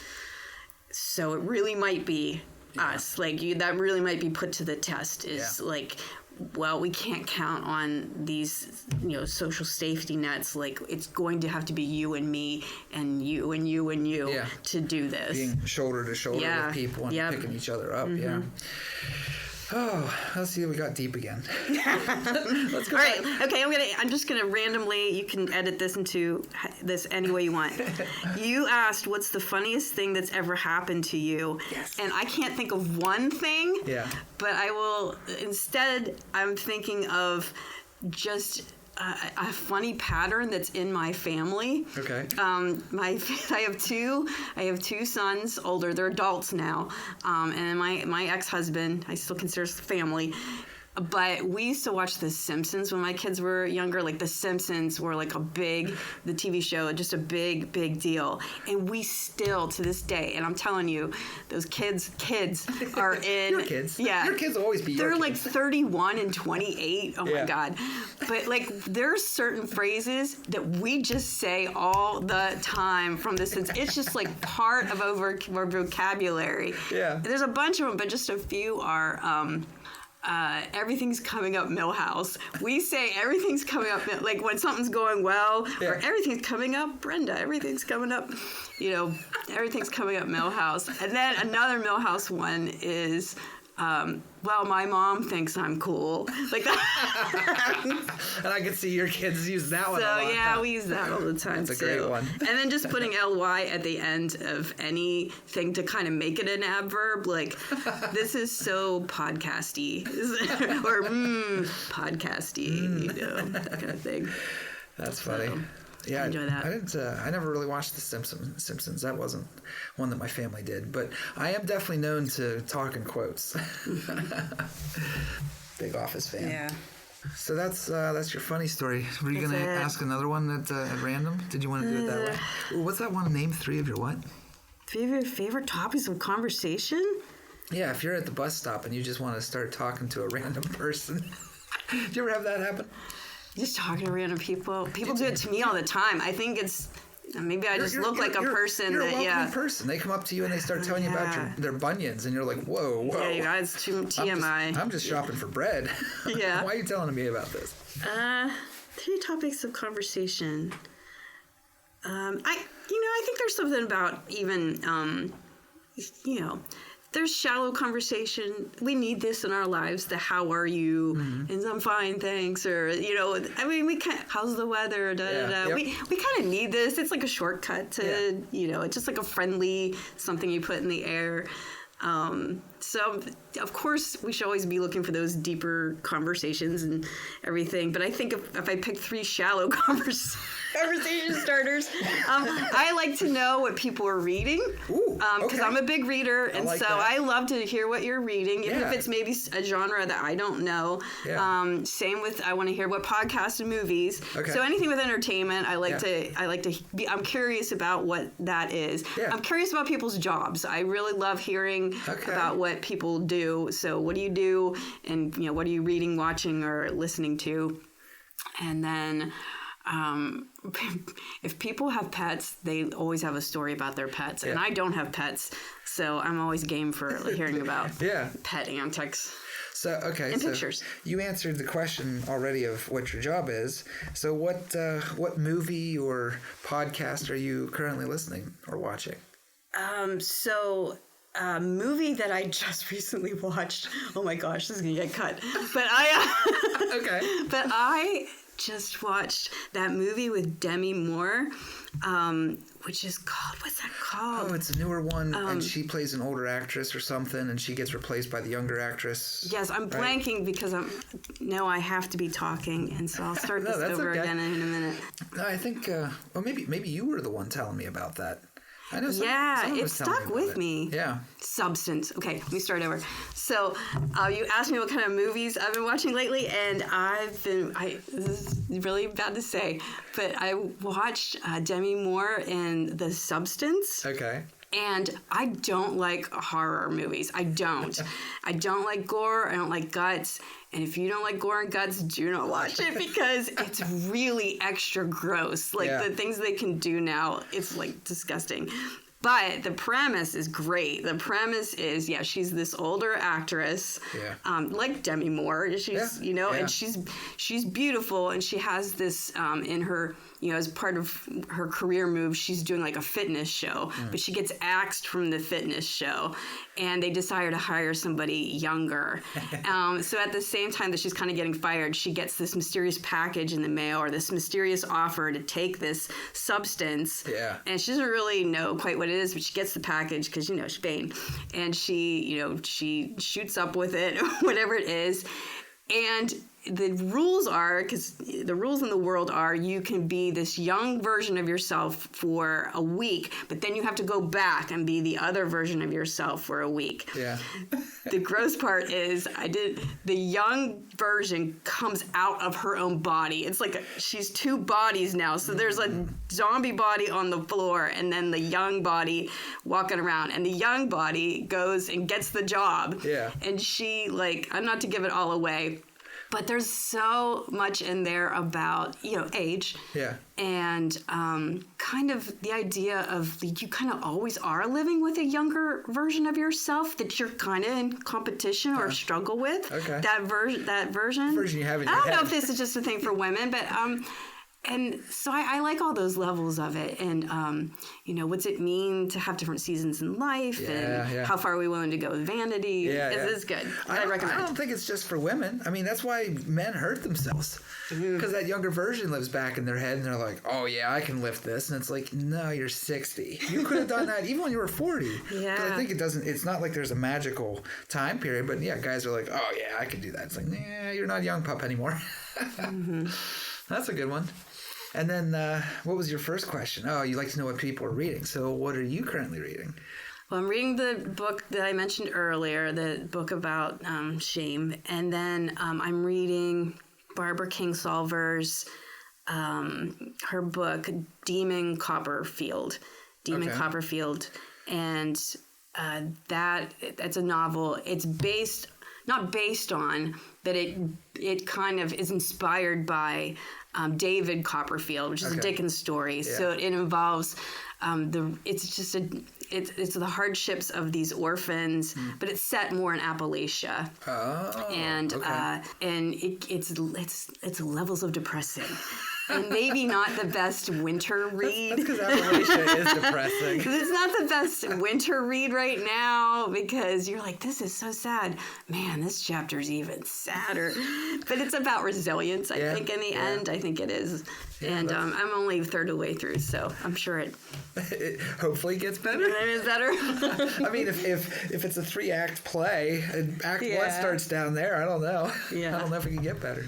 So it really might be us. Like that really might be put to the test. Is like, well, we can't count on these, social safety nets. Like, it's going to have to be you and me and you and you and you to do this. Being shoulder to shoulder with people and picking each other up. Yeah. Oh, let's see. We got deep again. Let's go. All right. Okay. I'm just gonna randomly. You can edit this into this any way you want. You asked, "What's the funniest thing that's ever happened to you?" Yes. And I can't think of one thing. Yeah. But I will. Instead, I'm thinking of just a funny pattern that's in my family. Okay. I have two sons, older. They're adults now. And my ex-husband, I still consider family. But we used to watch The Simpsons when my kids were younger. Like, The Simpsons were like the TV show, just a big, big deal. And we still, to this day, and I'm telling you, those kids are in... Your kids. Yeah. Your kids will always be your They're kids. like 31 and 28. Oh, my God. But, like, there's certain phrases that we just say all the time from The Simpsons. It's just, like, part of our vocabulary. Yeah. There's a bunch of them, but just a few are... everything's coming up Millhouse. We say everything's coming up, like when something's going well, or everything's coming up Brenda. Everything's coming up, everything's coming up Millhouse. And then another Millhouse one is, well, my mom thinks I'm cool. Like that. And I can see your kids use that one a lot. So, yeah, we use that all the time, That's a great one. And then just putting ly at the end of anything to kind of make it an adverb. Like, this is so podcasty. Or, podcasty, that kind of thing. That's funny. So, yeah, enjoy that. I never really watched The Simpsons. That wasn't one that my family did, but I am definitely known to talk in quotes. Big Office fan. Yeah. So that's your funny story. Were you going to ask another one at random? Did you want to do it that way? Ooh, what's that one? Name 3 of your what? Favorite topics of conversation? Yeah, if you're at the bus stop and you just want to start talking to a random person. Do you ever have that happen? Just talking to random people. People do it to me all the time. I think it's maybe I just look like a person you're that a welcoming person. They come up to you and they start telling you about their bunions, and you're like, whoa. Yeah, you guys, too TMI. I'm just shopping for bread. Yeah. Why are you telling me about this? 3 topics of conversation. I think there's something about even there's shallow conversation. We need this in our lives. The how are you? And I'm fine, thanks. Or, we kind of, how's the weather? Yep. We kind of need this. It's like a shortcut to, it's just like a friendly something you put in the air. So, of course, we should always be looking for those deeper conversations and everything. But I think if I pick 3 shallow conversation starters, I like to know what people are reading. Because I'm a big reader, and I love to hear what you're reading, even if it's maybe a genre that I don't know. Yeah. Same with I want to hear what podcasts and movies. Okay. So anything with entertainment, I like to be. I'm curious about what that is. Yeah. I'm curious about people's jobs. I really love hearing about what people do. So what do you do, and what are you reading, watching, or listening to? And then if people have pets, they always have a story about their pets. And I don't have pets, so I'm always game for hearing about pet antics. So, okay. And pictures. You answered the question already of what your job is. So what movie or podcast are you currently listening or watching? A movie that I just recently watched. Oh my gosh, this is gonna get cut. But I just watched that movie with Demi Moore, which is called, what's that called? Oh, it's a newer one, and she plays an older actress or something, and she gets replaced by the younger actress. Yes, I'm blanking because I have to be talking, and so I'll start this over again in a minute. No, I think, maybe you were the one telling me about that. I know it stuck with me. Yeah. Substance. Okay, let me start over. So, you asked me what kind of movies I've been watching lately, and this is really bad to say, but I watched Demi Moore in The Substance. Okay. And I don't like horror movies. I don't. I don't like gore. I don't like guts. And if you don't like gore and guts, do not watch it because it's really extra gross. Like the things they can do now, it's like disgusting. But the premise is great. The premise is, she's this older actress, like Demi Moore. She's, and she's beautiful, and she has this in her, as part of her career move, she's doing like a fitness show, but she gets axed from the fitness show, and they decide to hire somebody younger. So at the same time that she's kind of getting fired, she gets this mysterious package in the mail, or this mysterious offer to take this substance, and she doesn't really know quite what it is, but she gets the package because she's vain, and she shoots up with it, whatever it is. And the rules are, because the rules in the world are, you can be this young version of yourself for a week, but then you have to go back and be the other version of yourself for a week. Yeah. The gross part is, the young version comes out of her own body. It's like she's two bodies now. So there's a zombie body on the floor, and then the young body walking around. And the young body goes and gets the job. Yeah. And she, I'm not to give it all away, but there's so much in there about, age. Yeah. And kind of the idea of you kind of always are living with a younger version of yourself that you're kind of in competition or struggle with. Okay. That version. The version you have in your head. I don't know if this is just a thing for women, but and so I like all those levels of it, and what's it mean to have different seasons in life, and how far are we willing to go with vanity? It's good. I recommend. I don't think it's just for women. I mean, that's why men hurt themselves, because that younger version lives back in their head, and they're like, "Oh yeah, I can lift this," and it's like, "No, you're 60. You could have done that even when you were 40." Yeah. Because I think it doesn't. It's not like there's a magical time period, but guys are like, "Oh yeah, I can do that." It's like, "Nah, you're not a young pup anymore." That's a good one. And then what was your first question? Oh, you like to know what people are reading. So what are you currently reading? Well, I'm reading the book that I mentioned earlier, the book about shame. And then I'm reading Barbara Kingsolver's, her book, Demon Copperfield. Copperfield. And that's a novel. It's not based on, but it kind of is inspired by David Copperfield, which is a Dickens story. Yeah. So it involves it's the hardships of these orphans, but it's set more in Appalachia. Oh, and it's levels of depressing. And maybe not the best winter read. That's because Appalachia is depressing. It's not the best winter read right now, because you're like, this is so sad. Man, this chapter's even sadder. But it's about resilience, I think, in the end. I think it is. Yeah, and I'm only a third of the way through, so I'm sure it hopefully gets better. It is better. I mean, if it's a 3-act play, and Act 1 starts down there, I don't know. Yeah. I don't know if it can get better.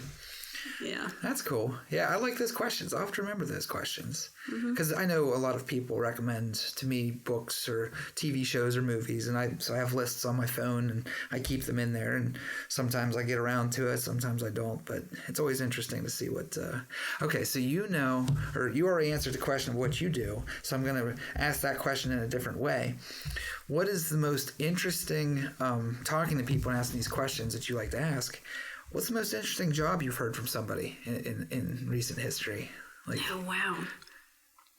Yeah. That's cool. Yeah, I like those questions. I'll have to remember those questions. Because I know a lot of people recommend to me books or TV shows or movies, and so I have lists on my phone, and I keep them in there, and sometimes I get around to it, sometimes I don't, but it's always interesting to see what... Okay, so you already answered the question of what you do, so I'm going to ask that question in a different way. What is the most interesting, talking to people and asking these questions that you like to ask, what's the most interesting job you've heard from somebody in recent history? Oh, wow.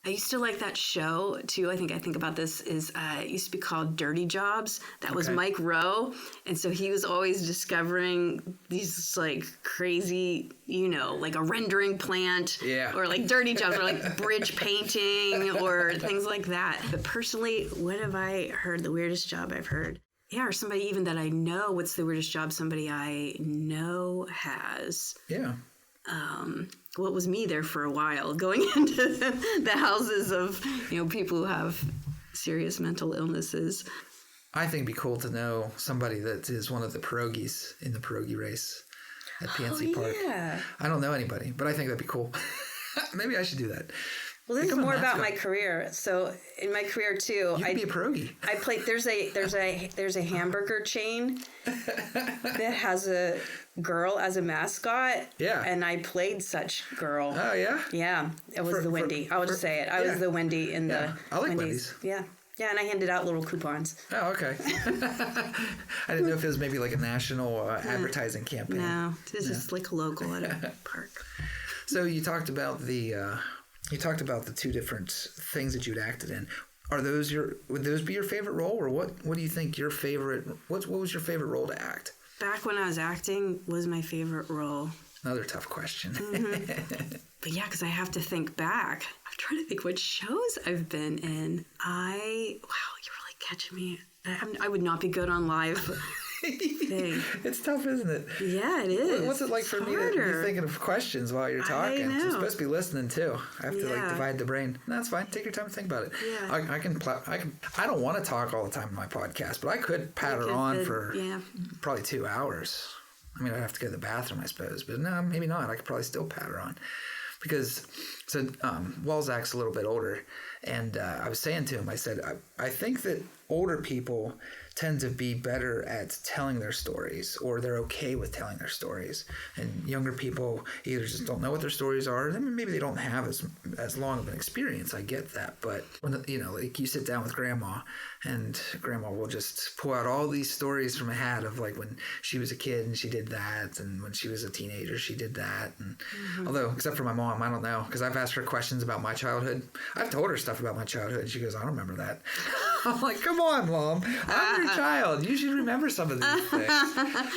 I used to like that show, too. I think about this, it used to be called Dirty Jobs. That was Mike Rowe. And so he was always discovering these, crazy, like a rendering plant. Yeah. Or, dirty jobs, or, bridge painting, or things like that. But personally, what have I heard, the weirdest job I've heard? Yeah, or somebody even that I know. What's the weirdest job somebody I know has? Yeah. Well, it was me there for a while, going into the houses of, people who have serious mental illnesses. I think it'd be cool to know somebody that is one of the pierogies in the pierogi race at PNC Park. Yeah. I don't know anybody, but I think that'd be cool. Maybe I should do that. Well, this is more about my career. So in my career too, you can be a pierogi. I played. There's a hamburger chain that has a girl as a mascot. Yeah. And I played such girl. Oh yeah. Yeah, it was the Wendy. I'll just say it. I was the Wendy in the. I like Wendy's. Yeah. Yeah, and I handed out little coupons. Oh, okay. I didn't know if it was maybe like a national advertising campaign. No, it's just like local at a park. So you talked about the two different things that you'd acted in. would those be your favorite role, or what do you think your favorite, what was your favorite role to act? Back when I was acting was my favorite role. Another tough question. But yeah, because I have to think back. I'm trying to think what shows I've been in. Wow, you're really catching me. I would not be good on live thing. It's tough, isn't it? Yeah, it is. What's it like for me to be thinking of questions while you're talking? I know. I'm supposed to be listening too. I have to Yeah. divide the brain. No, that's fine. Take your time to think about it. Yeah. I don't want to talk all the time in my podcast, but I could patter on for probably 2 hours. I mean, I'd have to go to the bathroom, I suppose, but no, maybe not. I could probably still patter on. Because, Walzak's a little bit older, and I was saying to him, I said, I think that older people tend to be better at telling their stories, or they're okay with telling their stories. And younger people either just don't know what their stories are, or maybe they don't have as long of an experience. I get that. But, when like you sit down with Grandma, and Grandma will just pull out all these stories from a hat of like when she was a kid and she did that, and when she was a teenager she did that. And although, except for my mom, I don't know, because I've asked her questions about my childhood. I've told her stuff about my childhood, and she goes, I don't remember that. I'm like, come on, Mom. I'm your child. You should remember some of these things.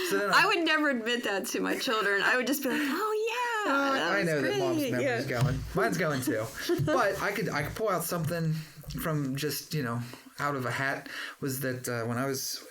So then I would never admit that to my children. I would just be like, oh, yeah. I know great. that Mom's memory's going. Mine's going too. But I could pull out something from just, out of a hat. Was that when I was,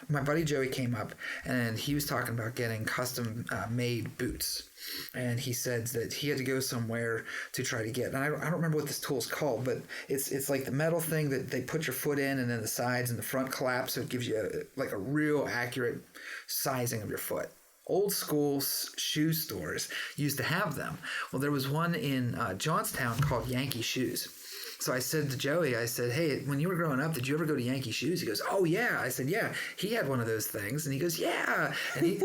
my buddy Joey came up, and he was talking about getting custom made boots. And he said that he had to go somewhere to try to get, and I don't remember what this tool's called, but it's like the metal thing that they put your foot in, and then the sides and the front collapse, so it gives you a real accurate sizing of your foot. Old school shoe stores used to have them. Well, there was one in Johnstown called Yankee Shoes. So I said to Joey, I said, hey, when you were growing up, did you ever go to Yankee Shoes? He goes, oh, yeah. I said, yeah, he had one of those things. And he goes, yeah. And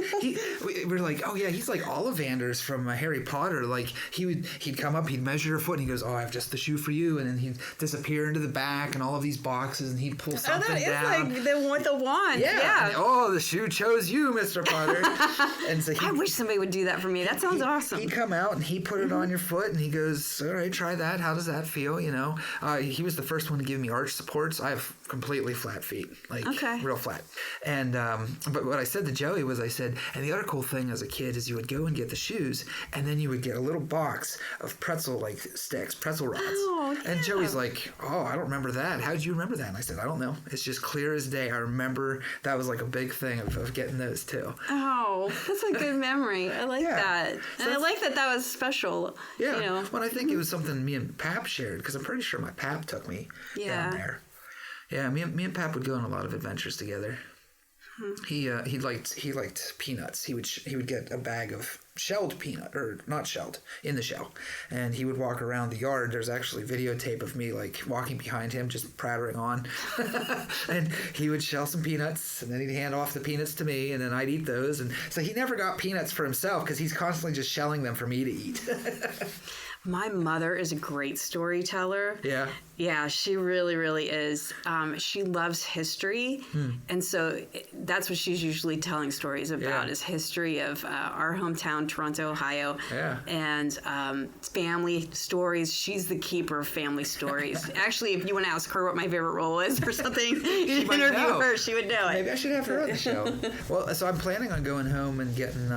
we're like, oh, yeah, he's like Ollivanders from Harry Potter. Like, he'd come up, he'd measure your foot, and he goes, oh, I have just the shoe for you. And then he'd disappear into the back and all of these boxes, and he'd pull something down. It's like the wand. Yeah. And, oh, the shoe chose you, Mr. Potter. And so I wish somebody would do that for me. That sounds awesome. He'd come out, and he put it on your foot, and he goes, all right, try that. How does that feel, He was the first one to give me arch supports. I have completely flat feet, real flat. And but what I said to Joey was, I said, and the other cool thing as a kid is you would go and get the shoes, and then you would get a little box of pretzel sticks, pretzel rods. Oh, yeah. And Joey's like, oh, I don't remember that. How did you remember that? And I said, I don't know. It's just clear as day. I remember that was like a big thing of getting those too. Oh, that's a good memory. I like that. And I like that was special. Yeah. Well, I think it was something me and Pap shared, because I'm pretty sure my Pap took me down there. Yeah, me and Pap would go on a lot of adventures together. He liked peanuts. He would get a bag of shelled peanut, or not shelled, in the shell, and he would walk around the yard. There's actually videotape of me walking behind him, just prattling on, and he would shell some peanuts, and then he'd hand off the peanuts to me, and then I'd eat those. And so he never got peanuts for himself, because he's constantly just shelling them for me to eat. My mother is a great storyteller. Yeah. Yeah, she really, really is. She loves history. And so that's what she's usually telling stories about, is history of our hometown, Toronto, Ohio. Yeah. And family stories. She's the keeper of family stories. Actually, if you want to ask her what my favorite role is or something, you should interview her. She would know it. Maybe I should have her on the show. Well, so I'm planning on going home and getting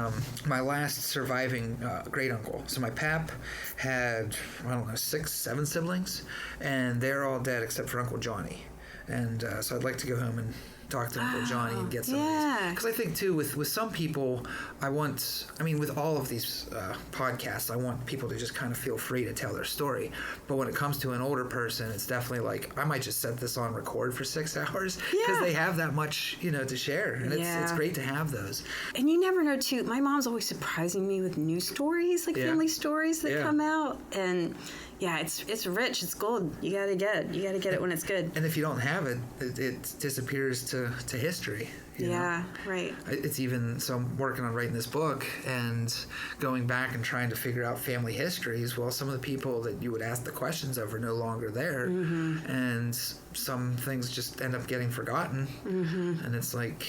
my last surviving great uncle. So my Pap had, I don't know, 6, 7 siblings, and they're all dead except for Uncle Johnny. And so I'd like to go home and talk to Uncle Johnny and get some of these. Because I think, too, with some people, with all of these podcasts, I want people to just kind of feel free to tell their story. But when it comes to an older person, it's definitely like, I might just set this on record for 6 hours, because they have that much, to share. And it's great to have those. And you never know, too. My mom's always surprising me with new stories, family stories that come out. And yeah, it's rich. It's gold. You gotta get it when it's good. And if you don't have it, it disappears to history. You know? Right. It's even, so I'm working on writing this book and going back and trying to figure out family histories. Well, some of the people that you would ask the questions of are no longer there, and some things just end up getting forgotten. And it's like,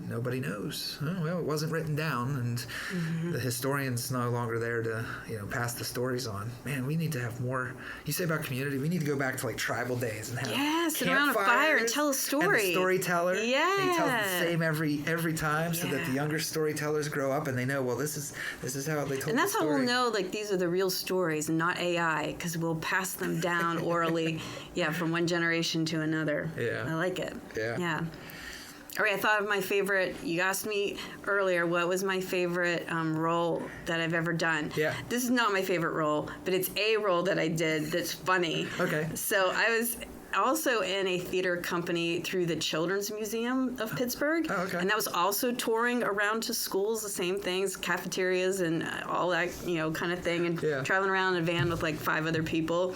nobody knows. Oh, well, it wasn't written down, and the historian's no longer there to, pass the stories on. Man, we need to have more. You say about community, we need to go back to like tribal days and have sit around a fire and tell a story. And the storyteller, yeah, he tells the same every time, so that the younger storytellers grow up and they know, well, this is how they told. And that's the how story. we'll know like these are the real stories and not AI, because we'll pass them down orally, from one generation to another. Yeah, I like it. Yeah. All right, I thought of my favorite. You asked me earlier what was my favorite role that I've ever done. Yeah. This is not my favorite role, but it's a role that I did that's funny. Okay. So I was also in a theater company through the Children's Museum of Pittsburgh. Oh, okay. And that was also touring around to schools, the same things, cafeterias and all that, kind of thing, and traveling around in a van with like 5 other people.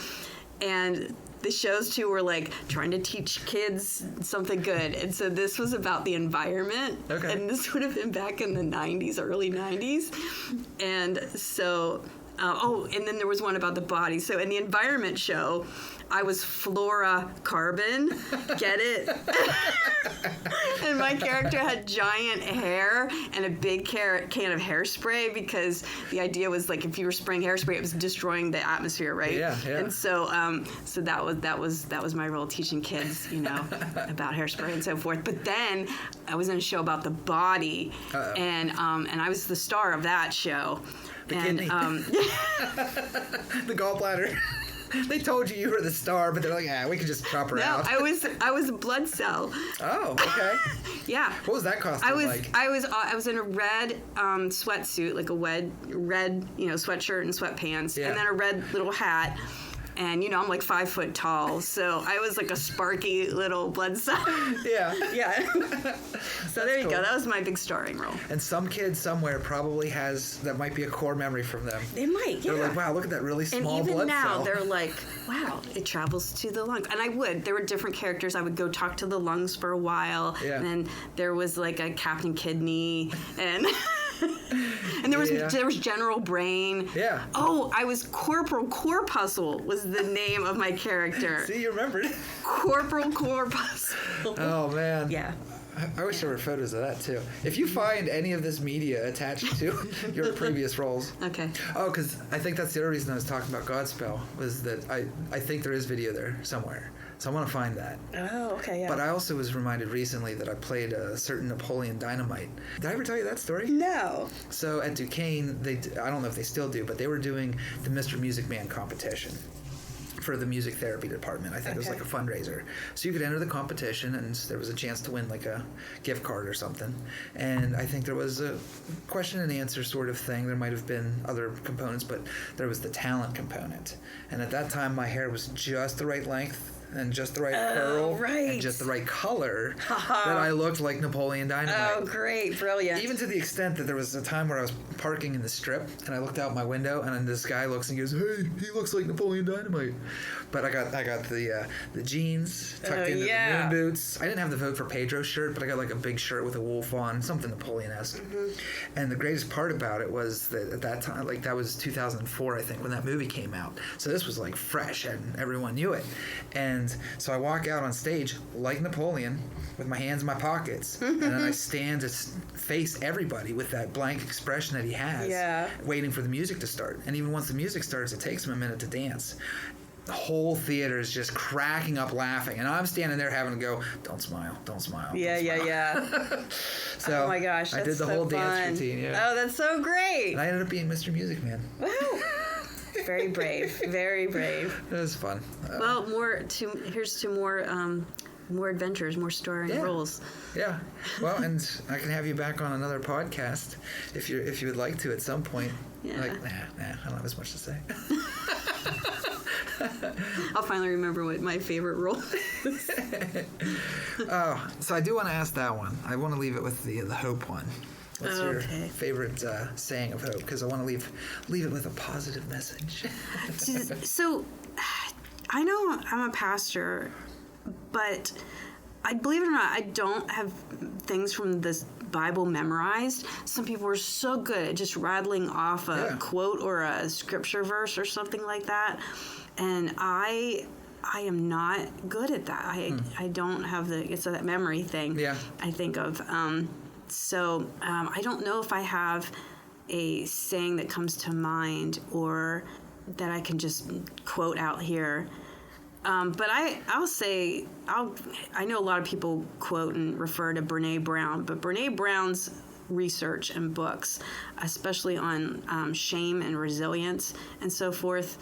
And the shows too were like trying to teach kids something good, and so this was about the environment. Okay. And this would have been back in the 90s, early 90s, and so and then there was one about the body. So in the environment show, I was Flora Carbon. Get it? And my character had giant hair and a big can of hairspray, because the idea was like if you were spraying hairspray, it was destroying the atmosphere, right? Yeah. And so that was my role, teaching kids, about hairspray and so forth. But then I was in a show about the body, and I was the star of that show. The kidney. The gallbladder. They told you were the star, but they're like, we could just chop her out. No, I was a blood cell. Oh, okay. Yeah. What was that costume like? I was in a red sweatsuit, like a red sweatshirt and sweatpants, and then a red little hat. And, I'm like 5 foot tall, so I was like a sparky little blood cell. Yeah. So there you go. That was my big starring role. And some kid somewhere probably that might be a core memory from them. They might, yeah. They're like, wow, look at that really small blood cell. And even now, they're like, wow, it travels to the lungs. And there were different characters. I would go talk to the lungs for a while. Yeah. And then there was like a Captain Kidney, and... And there was General Brain. Yeah. Oh, I was Corporal Corpuscle was the name of my character. See, you remembered. Corporal Corpuscle. Oh, man. Yeah. I wish there were photos of that, too. If you find any of this media attached to your previous roles. Okay. Oh, because I think that's the other reason I was talking about Godspell, was that I think there is video there somewhere. So I want to find that. Oh, okay, yeah. But I also was reminded recently that I played a certain Napoleon Dynamite. Did I ever tell you that story? No. So at Duquesne, I don't know if they still do, but they were doing the Mr. Music Man competition for the music therapy department. I think it was like a fundraiser. So you could enter the competition, and there was a chance to win like a gift card or something. And I think there was a question and answer sort of thing. There might have been other components, but there was the talent component. And at that time, my hair was just the right length and just the right curl and just the right color that I looked like Napoleon Dynamite. Oh, great. Brilliant. Even to the extent that there was a time where I was parking in the Strip, and I looked out my window, and then this guy looks and goes, "Hey, he looks like Napoleon Dynamite." But I got the jeans tucked into the moon boots. I didn't have the Vote for Pedro shirt, but I got like a big shirt with a wolf on, something Napoleon-esque. And the greatest part about it was that at that time, like that was 2004, I think, when that movie came out. So this was like fresh, and everyone knew it. And so I walk out on stage like Napoleon with my hands in my pockets, and then I stand to face everybody with that blank expression that he has, waiting for the music to start. And even once the music starts, it takes him a minute to dance. The whole theater is just cracking up laughing, and I'm standing there having to go, don't smile. Yeah. So oh my gosh, that's I did the whole dance routine. Yeah. Oh, that's so great. And I ended up being Mr. Music Man. Wow. Very brave. Very brave. It was fun. Well, here's to more adventures, more starring roles. Yeah. Well, and I can have you back on another podcast if you would like to at some point. Yeah. Like, nah, I don't have as much to say. I'll finally remember what my favorite role is. Oh, so I do want to ask that one. I want to leave it with the hope one. What's your favorite saying of hope? Because I want to leave it with a positive message. So, I know I'm a pastor, but I believe it or not, I don't have things from this Bible memorized. Some people are so good at just rattling off a quote or a scripture verse or something like that, and I am not good at that. I don't have it's that memory thing. Yeah. I think of. So I don't know if I have a saying that comes to mind or that I can just quote out here. But I'll say, I know a lot of people quote and refer to Brene Brown, but Brene Brown's research and books, especially on shame and resilience and so forth,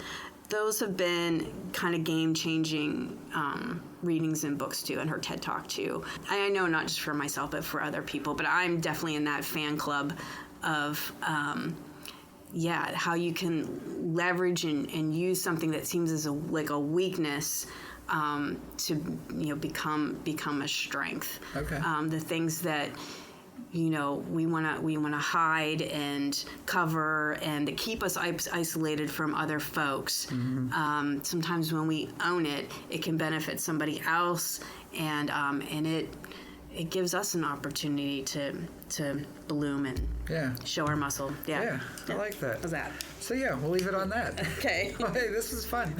those have been kind of game-changing readings and books too, and her TED Talk too. I know not just for myself, but for other people, but I'm definitely in that fan club of how you can leverage and use something that seems as a weakness to become a strength. Okay. The things that we want to hide and cover and that keep us isolated from other folks. Mm-hmm. Sometimes when we own it, it can benefit somebody else, and it gives us an opportunity to bloom and show our muscle. Yeah, I like that. How's that? So yeah, we'll leave it on that. Okay. Well, hey, this was fun.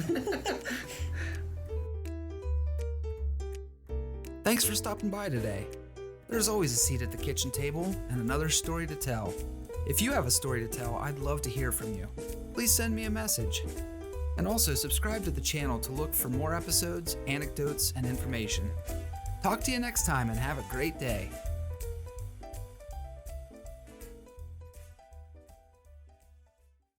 Thanks for stopping by today. There's always a seat at the kitchen table and another story to tell. If you have a story to tell, I'd love to hear from you. Please send me a message. And also subscribe to the channel to look for more episodes, anecdotes, and information. Talk to you next time and have a great day.